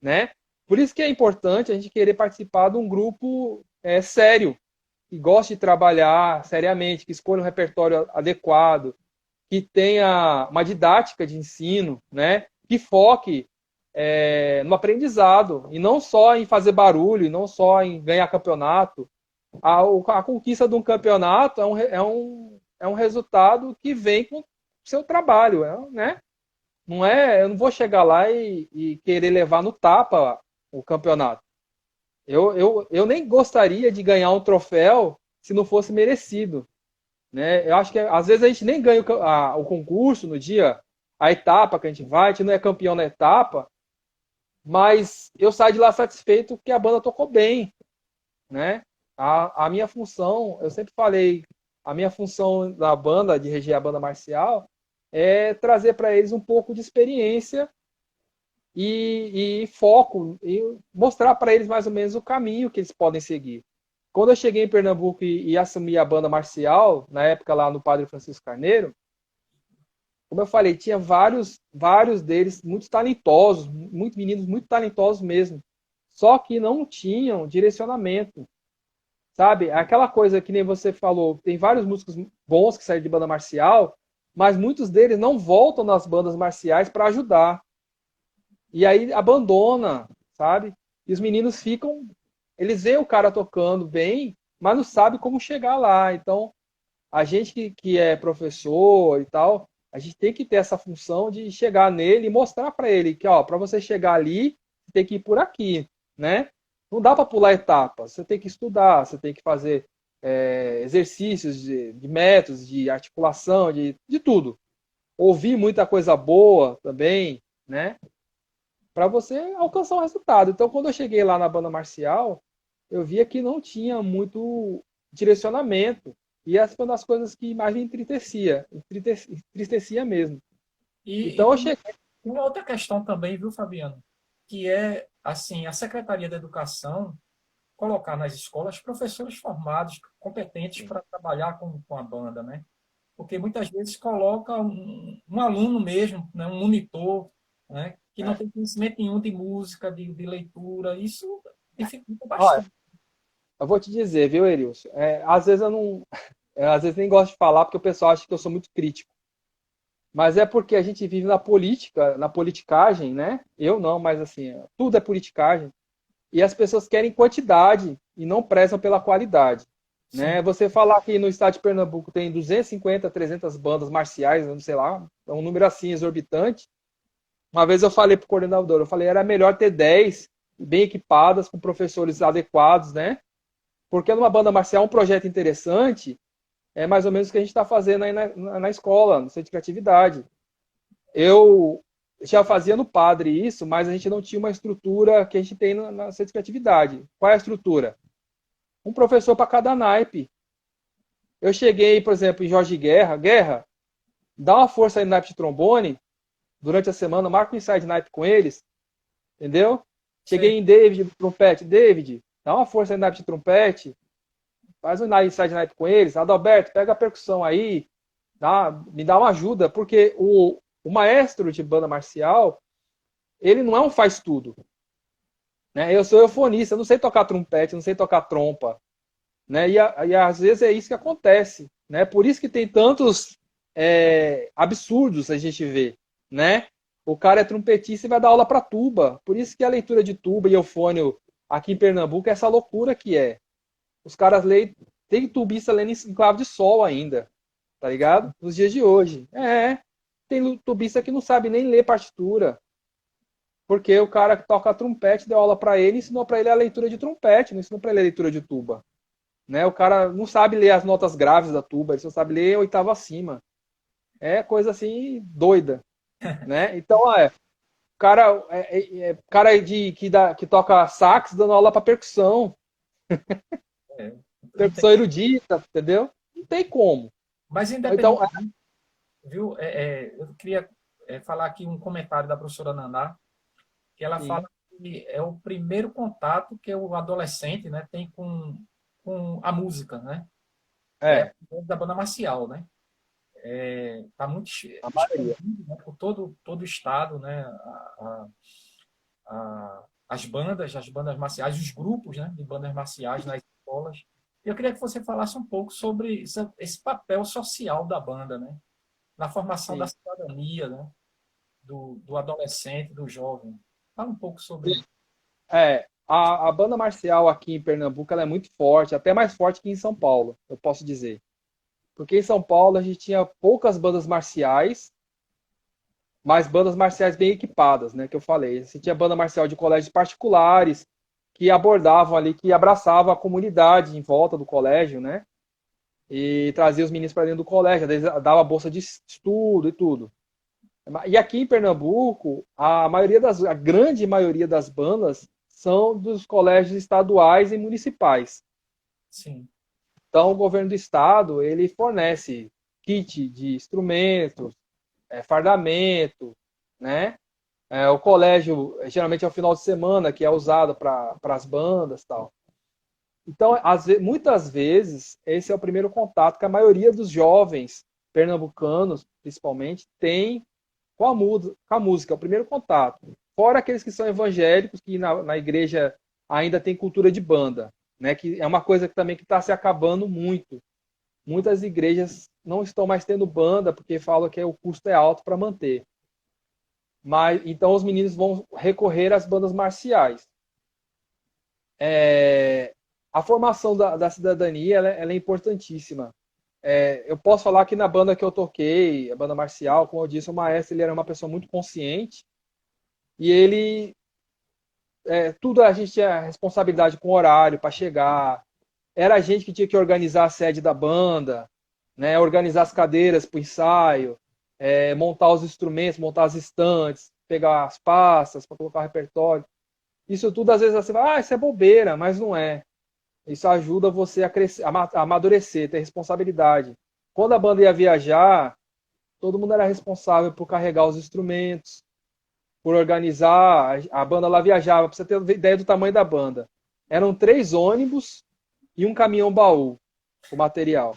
né? Por isso que é importante a gente querer participar de um grupo sério, que goste de trabalhar seriamente, que escolha um repertório adequado, que tenha uma didática de ensino, né? Que foque no aprendizado, e não só em fazer barulho, e não só em ganhar campeonato. A conquista de um campeonato é um resultado que vem com o seu trabalho, né? Não é, eu não vou chegar lá e querer levar no tapa o campeonato. Eu nem gostaria de ganhar um troféu se não fosse merecido, né? Eu acho que às vezes a gente nem ganha o concurso no dia, a etapa que a gente vai, a gente não é campeão na etapa, mas eu saio de lá satisfeito que a banda tocou bem, né? A minha função, eu sempre falei, a minha função da banda, de reger a banda marcial, é trazer para eles um pouco de experiência e foco, e mostrar para eles mais ou menos o caminho que eles podem seguir. Quando eu cheguei em Pernambuco e assumi a banda marcial, na época lá no Padre Francisco Carneiro, como eu falei, tinha vários deles muito talentosos, muitos meninos muito talentosos mesmo. Só que não tinham direcionamento, sabe? Aquela coisa que nem você falou, tem vários músicos bons que saíram de banda marcial, mas muitos deles não voltam nas bandas marciais para ajudar. E aí abandona, sabe? E os meninos ficam, eles veem o cara tocando bem, mas não sabe como chegar lá. Então, a gente que é professor e tal, a gente tem que ter essa função de chegar nele e mostrar para ele que, ó, para você chegar ali, você tem que ir por aqui, né? Não dá para pular etapas. Você tem que estudar, você tem que fazer exercícios de métodos, de articulação, de tudo. Ouvir muita coisa boa também, né? Para você alcançar o resultado. Então, quando eu cheguei lá na banda marcial, eu via que não tinha muito direcionamento. E essa foi uma das coisas que mais me entristecia mesmo. E Então eu cheguei. uma outra questão também, viu, Fabiano? Que é, assim, a Secretaria da Educação colocar nas escolas professores formados, competentes para trabalhar com a banda, né? Porque muitas vezes coloca um aluno mesmo, né, um monitor, né, que não tem conhecimento nenhum de música, de leitura. Isso dificulta Olha, bastante. eu vou te dizer, viu, Erilson? Às vezes eu não. Às vezes nem gosto de falar porque o pessoal acha que eu sou muito crítico. Mas é porque a gente vive na política, na politicagem, né? Eu não, mas assim, tudo é politicagem. E as pessoas querem quantidade e não prezam pela qualidade. Sim, Né? Você falar que no estado de Pernambuco tem 250, 300 bandas marciais, não sei lá, é um número assim exorbitante. Uma vez eu falei para o coordenador, eu falei, era melhor ter 10 bem equipadas, com professores adequados, né? Porque numa banda marcial, um projeto interessante é mais ou menos o que a gente está fazendo aí na escola, no centro de criatividade. Eu já fazia no Padre isso, mas a gente não tinha uma estrutura que a gente tem na centro de criatividade. Qual é a estrutura? Um professor para cada naipe. Eu cheguei, por exemplo, em Jorge Guerra, dá uma força aí no naipe de trombone, durante a semana, marca um ensaio de naipe com eles, entendeu? sei. Cheguei em David, do trompete, David, dá uma força aí no naipe de trompete, faz um ensaio de naipe com eles, Adalberto, pega a percussão aí, me dá uma ajuda, porque o maestro de banda marcial, ele não é um faz-tudo. Né? Eu sou eufonista, eu não sei tocar trompete, não sei tocar trompa. Né? E às vezes é isso que acontece. Né? Por isso que tem tantos absurdos a gente vê. Né? O cara é trompetista e vai dar aula para tuba. Por isso que a leitura de tuba e eufônio aqui em Pernambuco é essa loucura que é. Os caras leem, tem tubista lendo em clave de sol ainda. Tá ligado? Nos dias de hoje. Tem tubista que não sabe nem ler partitura. Porque o cara que toca trompete deu aula para ele e ensinou para ele a leitura de trompete, não ensinou para ele a leitura de tuba. Né? O cara não sabe ler as notas graves da tuba, ele só sabe ler a oitava acima. É coisa assim doida. Né? Então, cara que toca sax dando aula para percussão. É. Percussão erudita, entendeu? Não tem como. Mas Então, independente, viu? Eu queria falar aqui um comentário da professora Naná, que ela fala sim, que é o primeiro contato que o adolescente, né, tem com a música, né? É da banda marcial, né? Está muito a maioria. expandido, né, por todo o estado, né? As bandas marciais, os grupos, né, de bandas marciais nas escolas. Eu queria que você falasse um pouco sobre esse papel social da banda, né? Na formação da Sim. cidadania, né? Do adolescente, do jovem. Fala um pouco sobre isso. A banda marcial aqui em Pernambuco ela é muito forte, até mais forte que em São Paulo, eu posso dizer. Porque em São Paulo a gente tinha poucas bandas marciais mas bandas marciais bem equipadas, né, que eu falei. Assim, tinha banda marcial de colégios particulares, que abordavam ali, que abraçavam a comunidade em volta do colégio, né, e trazia os meninos para dentro do colégio, às vezes dava bolsa de estudo e tudo. E aqui em Pernambuco, a grande maioria das bandas são dos colégios estaduais e municipais. Sim. Então, o governo do estado, ele fornece kit de instrumentos, fardamento, né? O colégio, geralmente é o final de semana, que é usado para as bandas e tal. Então, muitas vezes, esse é o primeiro contato que a maioria dos jovens pernambucanos, principalmente, tem com a música, é o primeiro contato. Fora aqueles que são evangélicos, que na igreja ainda tem cultura de banda, né? Que é uma coisa que também que está se acabando muito. Muitas igrejas não estão mais tendo banda porque falam que o custo é alto para manter. Mas então os meninos vão recorrer às bandas marciais. A formação da cidadania ela é importantíssima. Eu posso falar que na banda que eu toquei, a banda marcial, como eu disse, o maestro ele era uma pessoa muito consciente e ele tudo a gente tinha responsabilidade com horário para chegar. Era a gente que tinha que organizar a sede da banda, né? Organizar as cadeiras para o ensaio, montar os instrumentos, montar as estantes, pegar as pastas para colocar o repertório. Isso tudo às vezes você vai, isso é bobeira, mas não é. Isso ajuda você a crescer, a amadurecer, ter responsabilidade. Quando a banda ia viajar, todo mundo era responsável por carregar os instrumentos, por organizar. A banda lá viajava, para você ter ideia do tamanho da banda. Eram 3 ônibus e um caminhão baú, o material.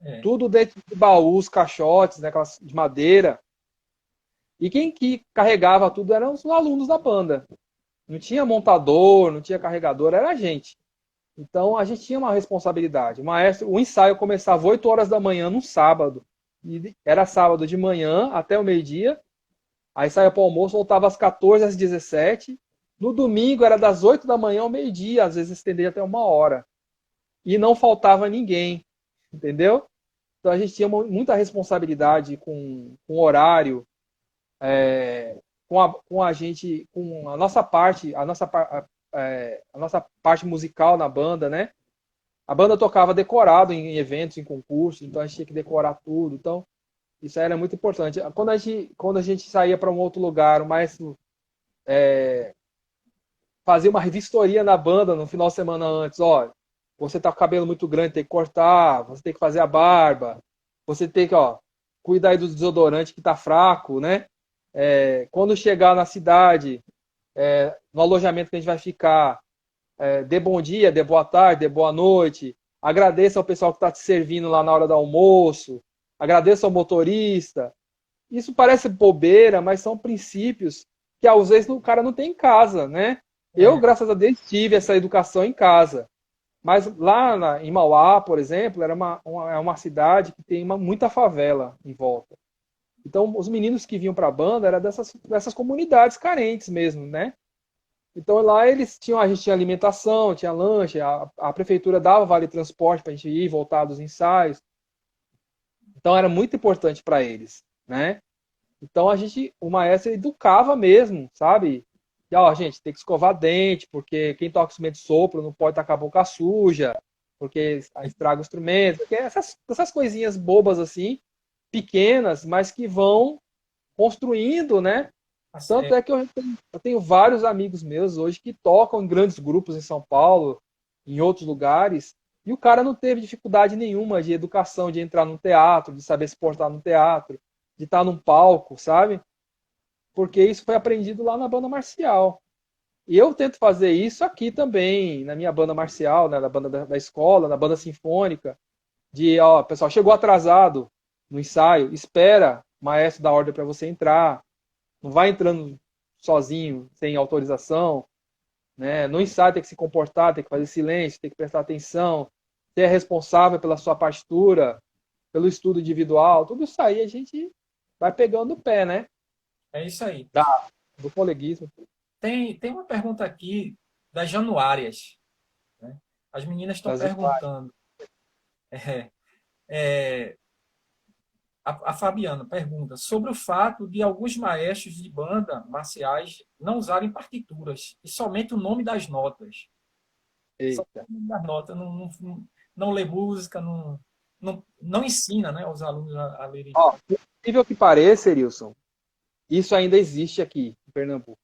É. Tudo dentro de baús, caixotes, né, aquelas de madeira. E quem que carregava tudo eram os alunos da banda. Não tinha montador, não tinha carregador, era a gente. Então a gente tinha uma responsabilidade. O ensaio começava 8 horas da manhã no sábado. E era sábado de manhã até o meio-dia. Aí saía para o almoço, voltava às 14 às 17. No domingo era das 8 da manhã ao meio-dia, às vezes estendia até 1 hora. E não faltava ninguém, entendeu? Então a gente tinha muita responsabilidade com o horário, com a gente, com a nossa parte musical na banda, né? A banda tocava decorado em eventos, em concursos, então a gente tinha que decorar tudo. Então, isso era muito importante. Quando a gente saía para um outro lugar, o maestro fazia uma revistoria na banda no final de semana antes. Ó, você tá com o cabelo muito grande, tem que cortar, você tem que fazer a barba, você tem que, cuidar aí do desodorante que tá fraco, né? Quando chegar na cidade, no alojamento que a gente vai ficar, dê bom dia, dê boa tarde, dê boa noite, agradeça ao pessoal que está te servindo lá na hora do almoço, agradeça ao motorista. Isso parece bobeira, mas são princípios que às vezes o cara não tem em casa, né? Eu, É. graças a Deus, tive essa educação em casa. Mas lá em Mauá, por exemplo, era uma cidade que tem muita favela em volta. Então, os meninos que vinham para a banda eram dessas comunidades carentes mesmo, né? Então, lá a gente tinha alimentação, tinha lanche, a prefeitura dava vale transporte para a gente ir e voltar dos ensaios. Então, era muito importante para eles, né? Então o maestro educava mesmo, sabe? E, gente, tem que escovar dente, porque quem toca instrumento de sopro não pode estar com a boca suja, porque estraga o instrumento. Porque essas coisinhas bobas assim, pequenas, mas que vão construindo, né? Tanto é que eu tenho vários amigos meus hoje que tocam em grandes grupos em São Paulo, em outros lugares, e o cara não teve dificuldade nenhuma de educação, de entrar no teatro, de saber se portar no teatro, de estar num palco, sabe? Porque isso foi aprendido lá na banda marcial. E eu tento fazer isso aqui também, na minha banda marcial, né, na banda da escola, na banda sinfônica, de, pessoal, chegou atrasado no ensaio, espera o maestro dar ordem para você entrar, não vai entrando sozinho, sem autorização, né? No ensaio tem que se comportar, tem que fazer silêncio, tem que prestar atenção, ser responsável pela sua partitura, pelo estudo individual, tudo isso aí a gente vai pegando o pé, né? É isso aí. Do coleguismo. Tem uma pergunta aqui das Januárias, né? As meninas estão Das perguntando. É, A Fabiana pergunta sobre o fato de alguns maestros de banda marciais não usarem partituras e somente o nome das notas. Só o Eita. nome das notas, não lê música, não ensina, né, os alunos a lerem. Ó, por incrível que pareça, Erilson, isso ainda existe aqui em Pernambuco.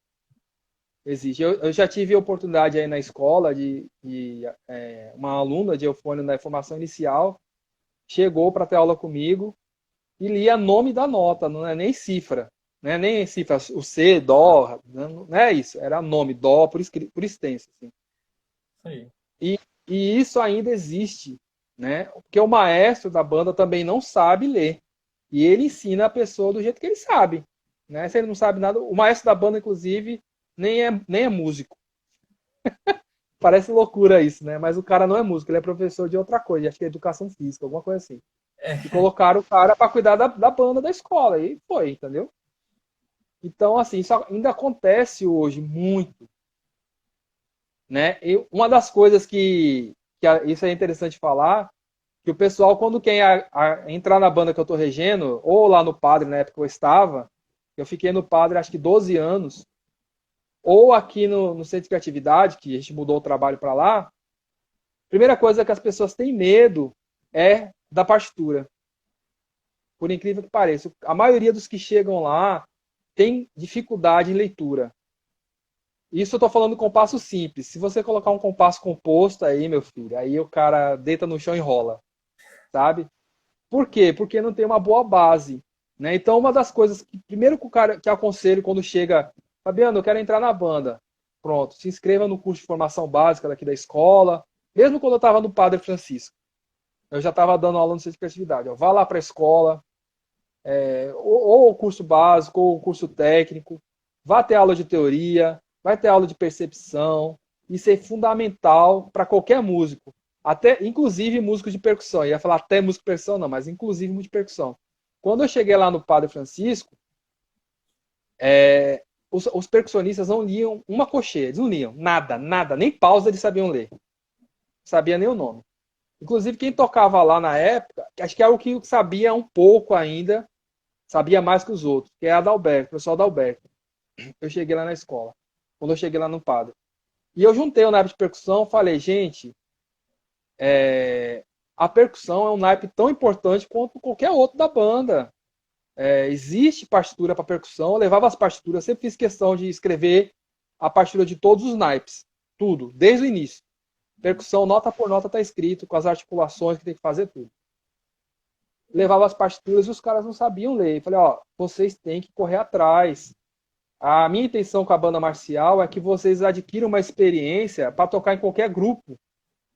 Existe. Eu já tive a oportunidade aí na escola uma aluna de eufônio na formação inicial chegou para ter aula comigo e lia nome da nota, não é nem cifra. Não é nem cifra, o C, Dó, não é isso. Era nome, Dó, por extenso. Assim. Sim. E isso ainda existe, né? Porque o maestro da banda também não sabe ler. E ele ensina a pessoa do jeito que ele sabe. Né? Se ele não sabe nada, o maestro da banda, inclusive, nem é músico. Parece loucura isso, né? Mas o cara não é músico, ele é professor de outra coisa, acho que é educação física, alguma coisa assim. E É, colocaram o cara para cuidar da banda da escola. E foi, entendeu? Então, assim, isso ainda acontece hoje muito. Né? E uma das coisas isso é interessante falar, que o pessoal, quando quer entrar na banda que eu tô regendo, ou lá no Padre, na época que eu estava, eu fiquei no Padre acho que 12 anos, ou aqui no Centro de Criatividade, que a gente mudou o trabalho para lá, a primeira coisa que as pessoas têm medo é da partitura. Por incrível que pareça. A maioria dos que chegam lá tem dificuldade em leitura. Isso eu tô falando compasso simples. Se você colocar um compasso composto aí, meu filho, aí o cara deita no chão e rola, sabe? Por quê? Porque não tem uma boa base, né? Então, uma das coisas que primeiro que o cara que aconselho quando chega, Fabiano, eu quero entrar na banda. Pronto, se inscreva no curso de formação básica daqui da escola. Mesmo quando eu estava no Padre Francisco, eu já estava dando aula no Centro de Criatividade. Ó, vá lá para a escola, ou o curso básico, ou o curso técnico, vá ter aula de teoria, vai ter aula de percepção. Isso é fundamental para qualquer músico. Até, inclusive, músico de percussão. Eu ia falar até músico de percussão, não, mas inclusive músico de percussão. Quando eu cheguei lá no Padre Francisco, os percussionistas não liam uma cocheira, eles não liam nada, nada, nem pausa eles sabiam ler. Não sabia nem o nome. Inclusive, quem tocava lá na época, acho que era o que sabia um pouco ainda, sabia mais que os outros, que é Adalberto, o professor Adalberto. Eu cheguei lá na escola, quando eu cheguei lá no Padre. E eu juntei o naipe de percussão, falei, gente, a percussão é um naipe tão importante quanto qualquer outro da banda. Existe partitura para percussão, eu levava as partituras, sempre fiz questão de escrever a partitura de todos os naipes, tudo, desde o início. Percussão, nota por nota, está escrito, com as articulações que tem que fazer, tudo. Levava as partituras e os caras não sabiam ler. Falei, ó, vocês têm que correr atrás. A minha intenção com a banda marcial é que vocês adquiram uma experiência para tocar em qualquer grupo,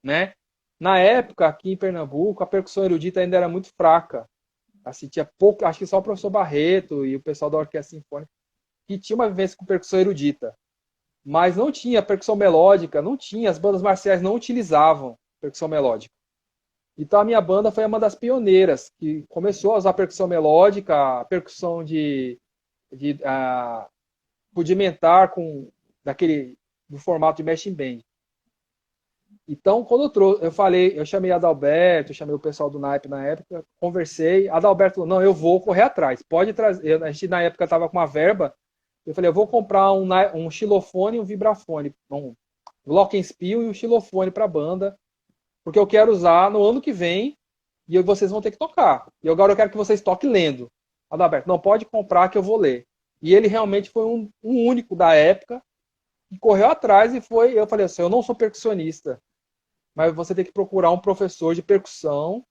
né? Na época, aqui em Pernambuco, a percussão erudita ainda era muito fraca. Assim, tinha pouco, acho que só o professor Barreto e o pessoal da Orquestra Sinfônica que tinha uma vivência com percussão erudita. Mas não tinha percussão melódica, não tinha, as bandas marciais não utilizavam percussão melódica. Então a minha banda foi uma das pioneiras que começou a usar percussão melódica, percussão de rudimentar do formato de machine band. Então, quando eu chamei Adalberto, chamei o pessoal do naipe na época, conversei, Adalberto falou, não, eu vou correr atrás, pode trazer, a gente na época estava com uma verba, eu falei, eu vou comprar um xilofone e um vibrafone, um glockenspiel e um xilofone para a banda, porque eu quero usar no ano que vem e vocês vão ter que tocar. E agora eu quero que vocês toquem lendo. Adalberto, não pode comprar que eu vou ler. E ele realmente foi um único da época que correu atrás e foi. Eu falei assim: eu não sou percussionista, mas você tem que procurar um professor de percussão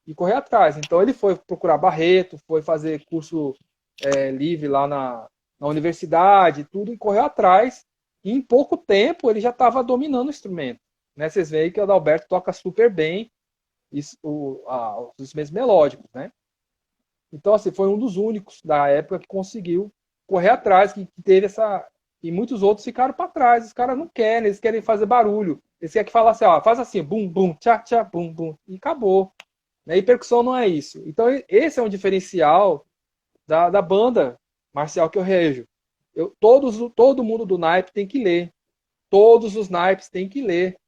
e correr atrás. Então ele foi procurar Barreto, foi fazer curso livre lá na universidade, tudo, e correu atrás. E em pouco tempo ele já estava dominando o instrumento. Né? Vocês veem que o Adalberto toca super bem os instrumentos melódicos, né? Então, assim, foi um dos únicos da época que conseguiu correr atrás, que teve essa. E muitos outros ficaram para trás. Os caras não querem, eles querem fazer barulho. Eles querem que fale assim, ó, faz assim, bum, bum, tchá, tchá, bum, bum, e acabou. Né? E percussão não é isso. Então, esse é um diferencial da banda marcial que eu rejo. Todo mundo do naipe tem que ler. Todos os naipes têm que ler.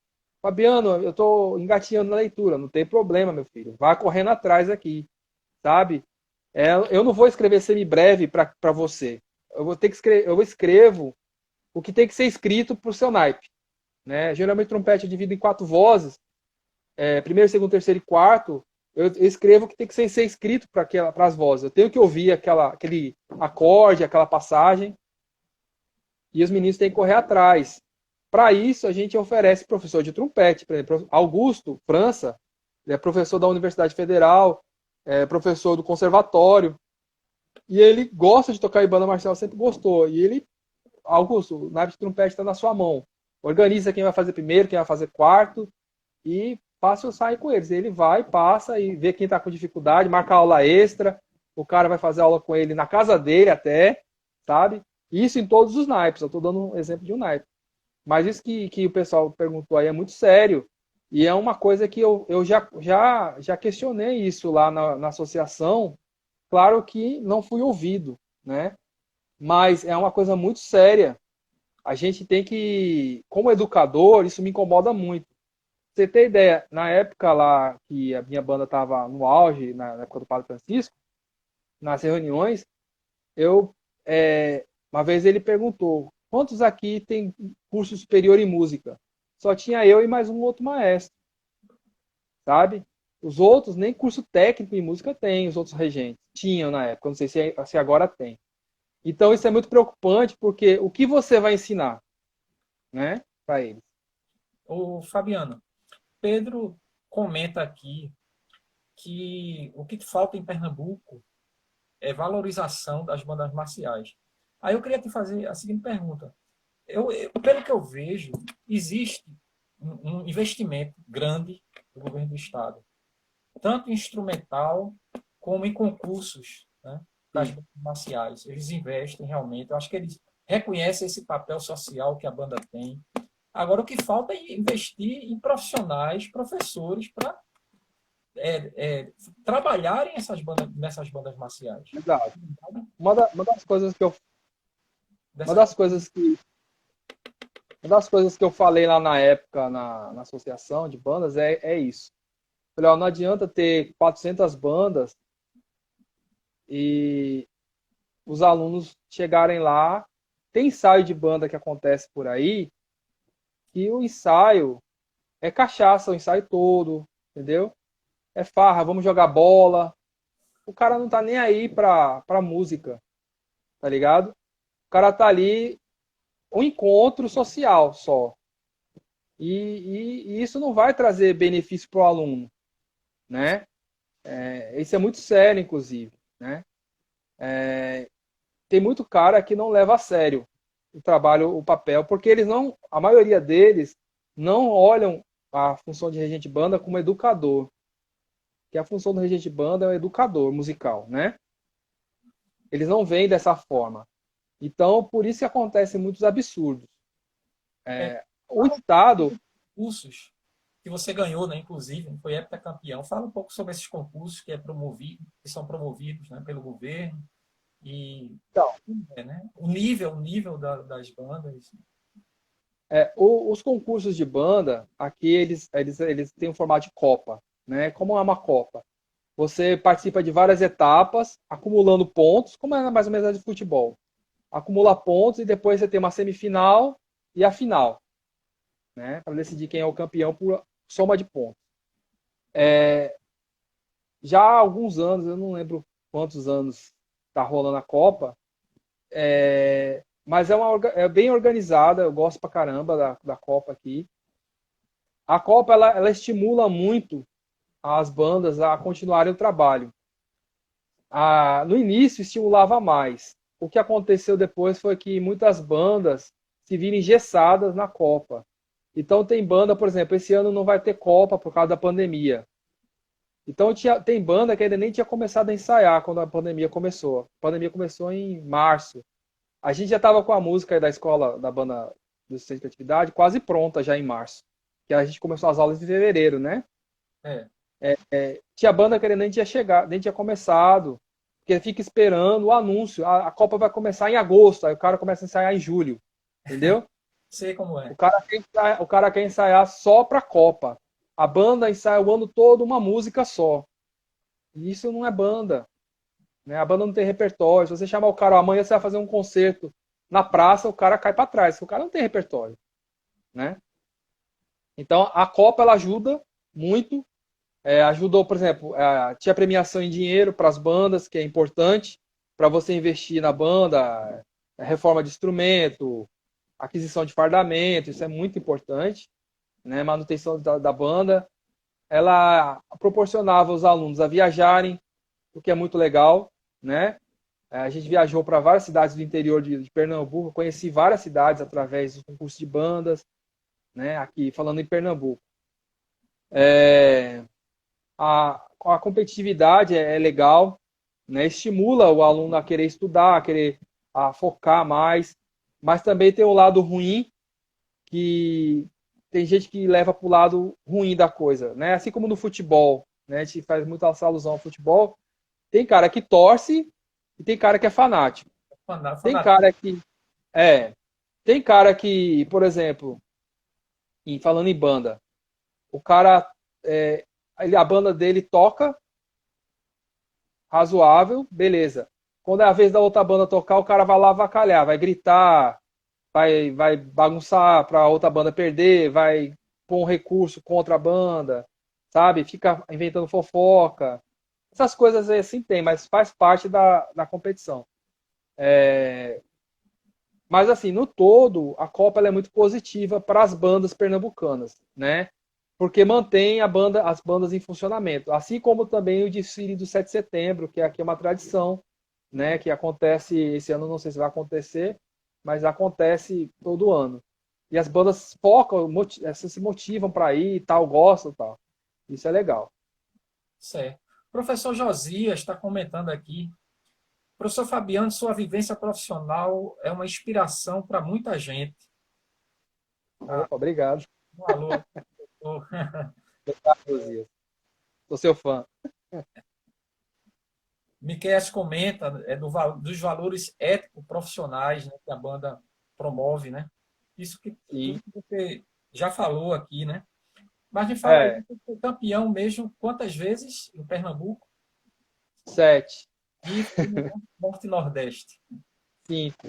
Fabiano, eu estou engatinhando na leitura. Não tem problema, meu filho. Vá correndo atrás aqui, sabe? Eu não vou escrever semibreve para você. Eu vou ter que escrever, eu escrevo o que tem que ser escrito para o seu naipe. Né? Geralmente, trompete eu divido em 4 vozes, primeiro, segundo, terceiro e quarto. Eu escrevo o que tem que ser escrito para as vozes. Eu tenho que ouvir aquele acorde, aquela passagem, e os meninos têm que correr atrás. Para isso, a gente oferece professor de trompete. Por exemplo, Augusto França, ele é professor da Universidade Federal, professor do conservatório, e ele gosta de tocar em banda marcial, sempre gostou. E ele, Augusto, o naipe de trompete está na sua mão. Organiza quem vai fazer primeiro, quem vai fazer quarto, e passa o ensaio com eles. Ele vai, passa e vê quem está com dificuldade, marca aula extra, o cara vai fazer aula com ele na casa dele até, sabe? Isso em todos os naipes. Eu estou dando um exemplo de um naipe. Mas isso que o pessoal perguntou aí é muito sério. E é uma coisa que eu já questionei isso lá na associação. Claro que não fui ouvido, né? Mas é uma coisa muito séria. A gente tem que, como educador, isso me incomoda muito. Pra você ter ideia, na época lá que a minha banda estava no auge, na época do Padre Francisco, nas reuniões, eu uma vez ele perguntou: quantos aqui tem curso superior em música? Só tinha eu e mais um outro maestro, sabe? Os outros nem curso técnico em música tem, os outros regentes. Tinham na época, não sei se agora tem. Então isso é muito preocupante, porque o que você vai ensinar, né, para eles? Ô, Fabiano, Pedro comenta aqui que o que falta em Pernambuco é valorização das bandas marciais. Aí eu queria te fazer a seguinte pergunta. Pelo que eu vejo, existe um investimento grande do governo do Estado, tanto em instrumental como em concursos, né, das bandas marciais. Eles investem realmente. Eu acho que eles reconhecem esse papel social que a banda tem. Agora, o que falta é investir em profissionais, professores, para trabalharem nessas bandas marciais. Exato. Uma das coisas que eu uma das coisas que eu falei lá na época na associação de bandas é isso. Falei, ó, não adianta ter 400 bandas e os alunos chegarem lá. Tem ensaio de banda que acontece por aí, que o ensaio é cachaça, o ensaio todo, entendeu? É farra, vamos jogar bola. O cara não tá nem aí pra música, tá ligado? O cara tá ali, um encontro social só. E isso não vai trazer benefício pro aluno, né? Isso é muito sério, inclusive, né? Tem muito cara que não leva a sério o trabalho, o papel, porque eles não, a maioria deles não olham a função de regente de banda como educador, que a função do regente de banda é o educador musical, né? Eles não veem dessa forma. Então, por isso que acontecem muitos absurdos. O Estado... Concursos que você ganhou, né, inclusive, foi heptacampeão. Fala um pouco sobre esses concursos que são promovidos, né, pelo governo. E Então, né, o nível das bandas. os concursos de banda, aqui eles têm um formato de Copa, né? Como é uma Copa? Você participa de várias etapas, acumulando pontos, como é mais ou menos a de futebol. Acumula pontos e depois você tem uma semifinal e a final, né? Para decidir quem é o campeão por soma de pontos. Já há alguns anos, eu não lembro quantos anos está rolando a Copa, mas é bem organizada, eu gosto pra caramba da Copa aqui. A Copa ela estimula muito as bandas a continuarem o trabalho. No início estimulava mais. O que aconteceu depois foi que muitas bandas se viram engessadas na Copa. Então tem banda, por exemplo, esse ano não vai ter Copa por causa da pandemia. Então tem banda que ainda nem tinha começado a ensaiar quando a pandemia começou. A pandemia começou em março. A gente já estava com a música da escola, da banda do Centro de Atividade, quase pronta já em março. Que a gente começou as aulas em fevereiro, né? Tinha banda que nem tinha chegado, nem tinha começado, porque fica esperando o anúncio. A Copa vai começar em agosto, aí o cara começa a ensaiar em julho, entendeu? Sei como é. O cara quer ensaiar só pra Copa. A banda ensaia o ano todo uma música só. E isso não é banda, né? A banda não tem repertório. Se você chamar o cara amanhã, você vai fazer um concerto na praça, o cara cai para trás, porque o cara não tem repertório, né? Então, a Copa ela ajuda muito. Ajudou, por exemplo, tinha premiação em dinheiro para as bandas, que é importante para você investir na banda, reforma de instrumento, aquisição de fardamento, isso é muito importante, né? Manutenção da banda. Ela proporcionava aos alunos a viajarem, o que é muito legal, né? A gente viajou para várias cidades do interior de Pernambuco, conheci várias cidades através do concurso de bandas, né? Aqui falando em Pernambuco. A competitividade é legal, né? Estimula o aluno a querer estudar, a focar mais, mas também tem o lado ruim, que tem gente que leva para o lado ruim da coisa, né? Assim como no futebol, né? A gente faz muita alusão ao futebol. Tem cara que torce e tem cara que é fanático. Tem cara que tem cara que, por exemplo, falando em banda, o cara a banda dele toca razoável, beleza. Quando é a vez da outra banda tocar, o cara vai lá avacalhar, vai gritar, vai bagunçar para a outra banda perder, vai pôr um recurso contra a banda, sabe? Fica inventando fofoca. Essas coisas assim tem, mas faz parte da competição. Mas assim, no todo, a Copa ela é muito positiva para as bandas pernambucanas, né? Porque mantém as bandas em funcionamento. Assim como também o desfile do 7 de setembro, que aqui é uma tradição, né? Que acontece, esse ano não sei se vai acontecer, mas acontece todo ano. E as bandas focam, se motivam para ir e tal, gostam e tal. Isso é legal. Certo. O professor Josias está comentando aqui. Professor Fabiano, sua vivência profissional é uma inspiração para muita gente. Opa, obrigado. Um alô. Sou seu fã. Miquel comenta dos valores ético-profissionais, né, que a banda promove, né? Isso que tudo que você já falou aqui, né? Mas me fala aí, você foi campeão mesmo quantas vezes em Pernambuco? 7. E no Norte e Nordeste? 5.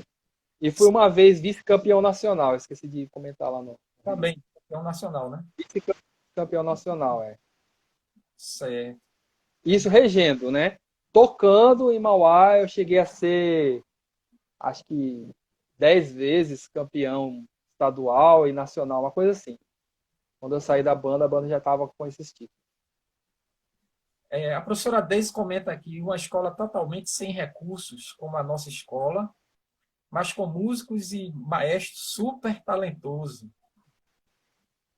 E fui uma vez vice-campeão nacional. Esqueci de comentar lá no. Também, campeão nacional, né? Vice-campeão nacional, Certo. Isso regendo, né? Tocando em Mauá, eu cheguei a ser, acho que 10 vezes campeão estadual e nacional, uma coisa assim. Quando eu saí da banda, a banda já estava com esses títulos. A professora Deise comenta aqui, uma escola totalmente sem recursos, como a nossa escola, mas com músicos e maestros super talentosos.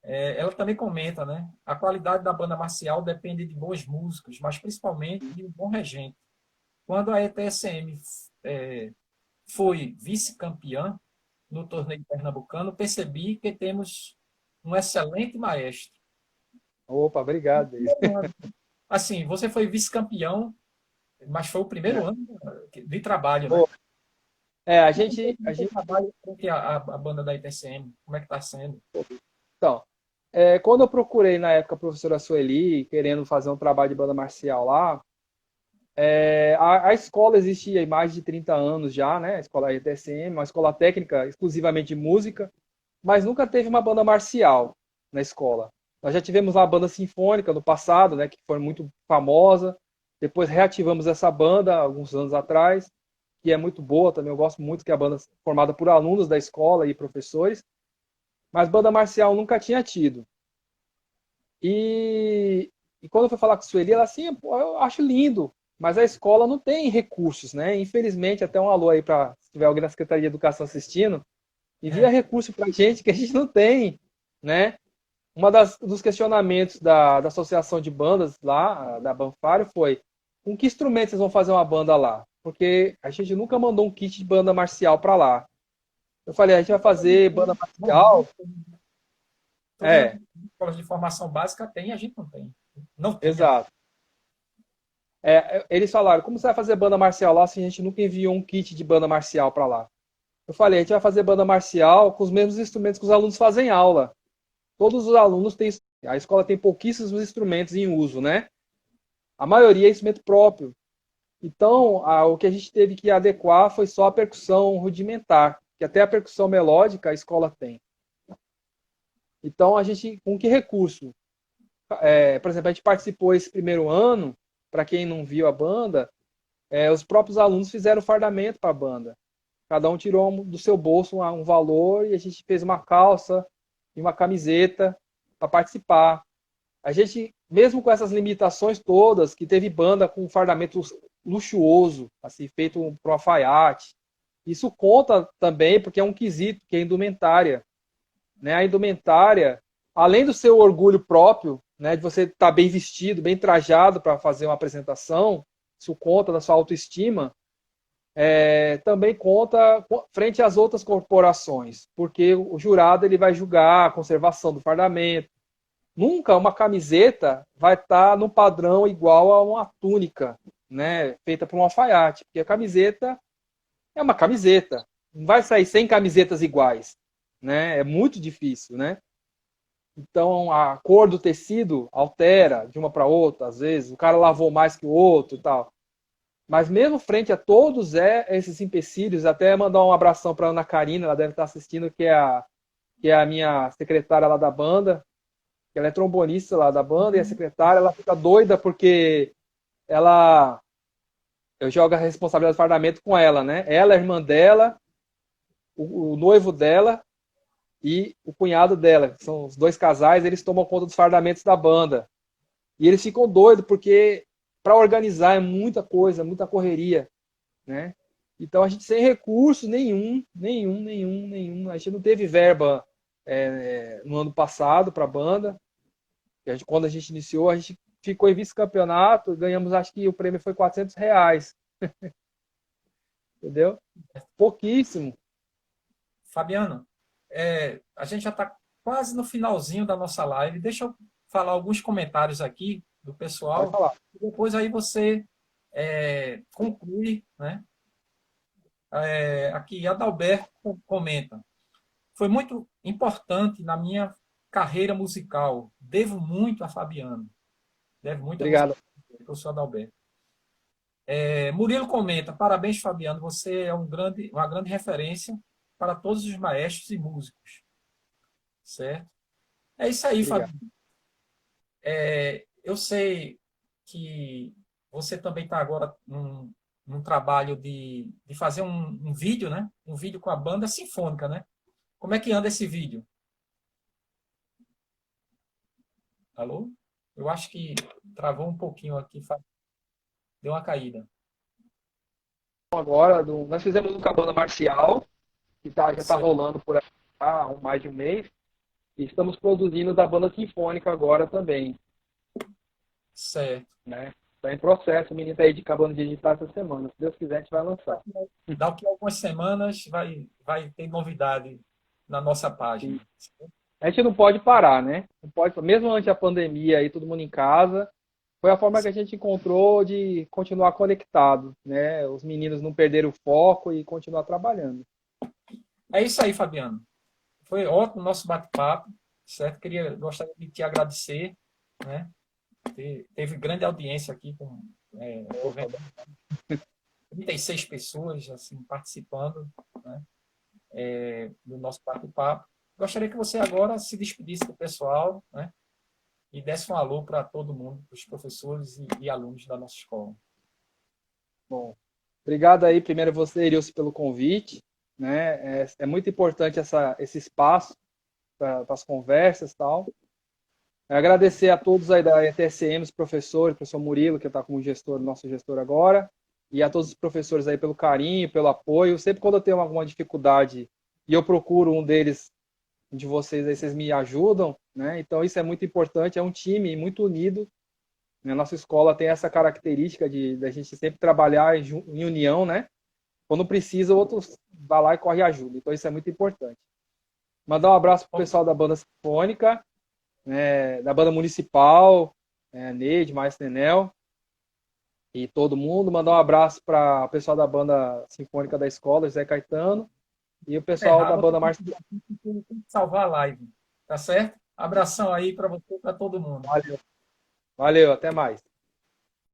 Ela também comenta, né? A qualidade da banda marcial depende de bons músicos, mas principalmente de um bom regente. Quando a ETSM foi vice-campeã no torneio pernambucano, percebi que temos um excelente maestro. Opa, obrigado. Assim, você foi vice-campeão, mas foi o primeiro ano de trabalho, né? A gente trabalha com a banda da ITCM, como é que está sendo? Então, quando eu procurei na época a professora Sueli, querendo fazer um trabalho de banda marcial lá, a escola existe há mais de 30 anos já, né? A escola ITSM, uma escola técnica exclusivamente de música, mas nunca teve uma banda marcial na escola. Nós já tivemos uma banda sinfônica no passado, né? Que foi muito famosa. Depois reativamos essa banda alguns anos atrás, que é muito boa também. Eu gosto muito que é a banda formada por alunos da escola e professores. Mas banda marcial nunca tinha tido. E quando eu fui falar com a Sueli, ela assim, pô, eu acho lindo, mas a escola não tem recursos, né? Infelizmente, até um alô aí para se tiver alguém na Secretaria de Educação assistindo, envia recurso para a gente que a gente não tem, né? Dos questionamentos da Associação de Bandas lá, da Banfário, foi com que instrumentos vocês vão fazer uma banda lá? Porque a gente nunca mandou um kit de banda marcial para lá. Eu falei, a gente vai fazer banda marcial. Escolas de formação básica tem, a gente não tem. Não tem. Exato. Eles falaram, como você vai fazer banda marcial lá se a gente nunca enviou um kit de banda marcial para lá? Eu falei, a gente vai fazer banda marcial com os mesmos instrumentos que os alunos fazem aula. Todos os alunos têm. A escola tem pouquíssimos instrumentos em uso, né? A maioria é instrumento próprio. Então, o que a gente teve que adequar foi só a percussão rudimentar, que até a percussão melódica a escola tem. Então, a gente, com que recurso? Por exemplo, a gente participou esse primeiro ano, para quem não viu a banda, os próprios alunos fizeram o fardamento para a banda. Cada um tirou do seu bolso um valor e a gente fez uma calça e uma camiseta para participar. A gente, mesmo com essas limitações todas, que teve banda com um fardamento luxuoso, assim, feito para um alfaiate, isso conta também porque é um quesito, que é a indumentária. Né? A indumentária, além do seu orgulho próprio, né, de você estar bem vestido, bem trajado para fazer uma apresentação, isso conta da sua autoestima, também conta frente às outras corporações, porque o jurado ele vai julgar a conservação do fardamento. Nunca uma camiseta vai estar no padrão igual a uma túnica, né, feita por um alfaiate, porque a camiseta é uma camiseta, não vai sair 100 camisetas iguais, né? É muito difícil, né? Então a cor do tecido altera de uma para outra, às vezes o cara lavou mais que o outro, e tal. Mas mesmo frente a todos esses empecilhos, até mandar um abração para Ana Karina, ela deve estar assistindo, que é a minha secretária lá da banda, que ela é trombonista lá da banda, e a secretária, ela fica doida porque eu jogo a responsabilidade do fardamento com ela, né? Ela, a irmã dela, o noivo dela e o cunhado dela, que são os dois casais, eles tomam conta dos fardamentos da banda. E eles ficam doidos porque para organizar é muita coisa, muita correria, né? Então a gente sem recurso nenhum, a gente não teve verba no ano passado para a banda. Quando a gente iniciou, a gente ficou em vice-campeonato, ganhamos, acho que o prêmio foi R$ 400. Entendeu? Pouquíssimo. Fabiano, a gente já está quase no finalzinho da nossa live. Deixa eu falar alguns comentários aqui do Pode pessoal. falar. Depois aí você conclui, né? Aqui, Adalberto comenta. Foi muito importante na minha carreira musical. Devo muito a Fabiano. Devo muito a você, Obrigado. professor Adalberto. Murilo comenta, parabéns, Fabiano, você é uma grande referência para todos os maestros e músicos. Certo? É isso aí, Obrigado. Fabiano. Eu sei que você também está agora num trabalho de fazer um vídeo, né? Um vídeo com a banda sinfônica, né? Como é que anda esse vídeo? Alô? Eu acho que travou um pouquinho aqui, deu uma caída. Agora, nós fizemos um Cabana Marcial, que já está Certo. rolando por aí há mais de um mês, e estamos produzindo da banda sinfônica agora também. Certo. Né? Está em processo, o menino está aí de acabando de editar essa semana. Se Deus quiser, a gente vai lançar. Daqui a algumas semanas vai ter novidade na nossa página. A gente não pode parar, né? Não pode, mesmo antes da pandemia, aí todo mundo em casa, foi a forma que a gente encontrou de continuar conectado, né? Os meninos não perderem o foco e continuar trabalhando. É isso aí, Fabiano. Foi ótimo o nosso bate-papo, certo? Gostaria de te agradecer, né? Teve grande audiência aqui com 36 pessoas assim, participando, né, do nosso bate-papo. Gostaria que você agora se despedisse do pessoal, né, e desse um alô para todo mundo, para os professores e alunos da nossa escola. Bom, obrigado aí, primeiro você, Irilson, pelo convite. Né? É muito importante esse espaço para as conversas e tal. Agradecer a todos aí da ETSM, os professores, o professor Murilo, que está como gestor, nosso gestor agora, e a todos os professores aí pelo carinho, pelo apoio. Sempre quando eu tenho alguma dificuldade e eu procuro um deles, de vocês aí, vocês me ajudam, né? Então isso é muito importante, é um time muito unido. A nossa escola tem essa característica de a gente sempre trabalhar em união, né? Quando precisa, o outro vai lá e corre e ajuda. Então isso é muito importante. Mandar um abraço para o pessoal da banda sinfônica, da banda municipal, Neide, Maestro Nenel e todo mundo. Mandar um abraço para o pessoal da banda sinfônica da escola, José Caetano, e o pessoal da banda Marcial. Tem que salvar a live, tá certo? Abração aí para você e para todo mundo. Valeu. Valeu, até mais.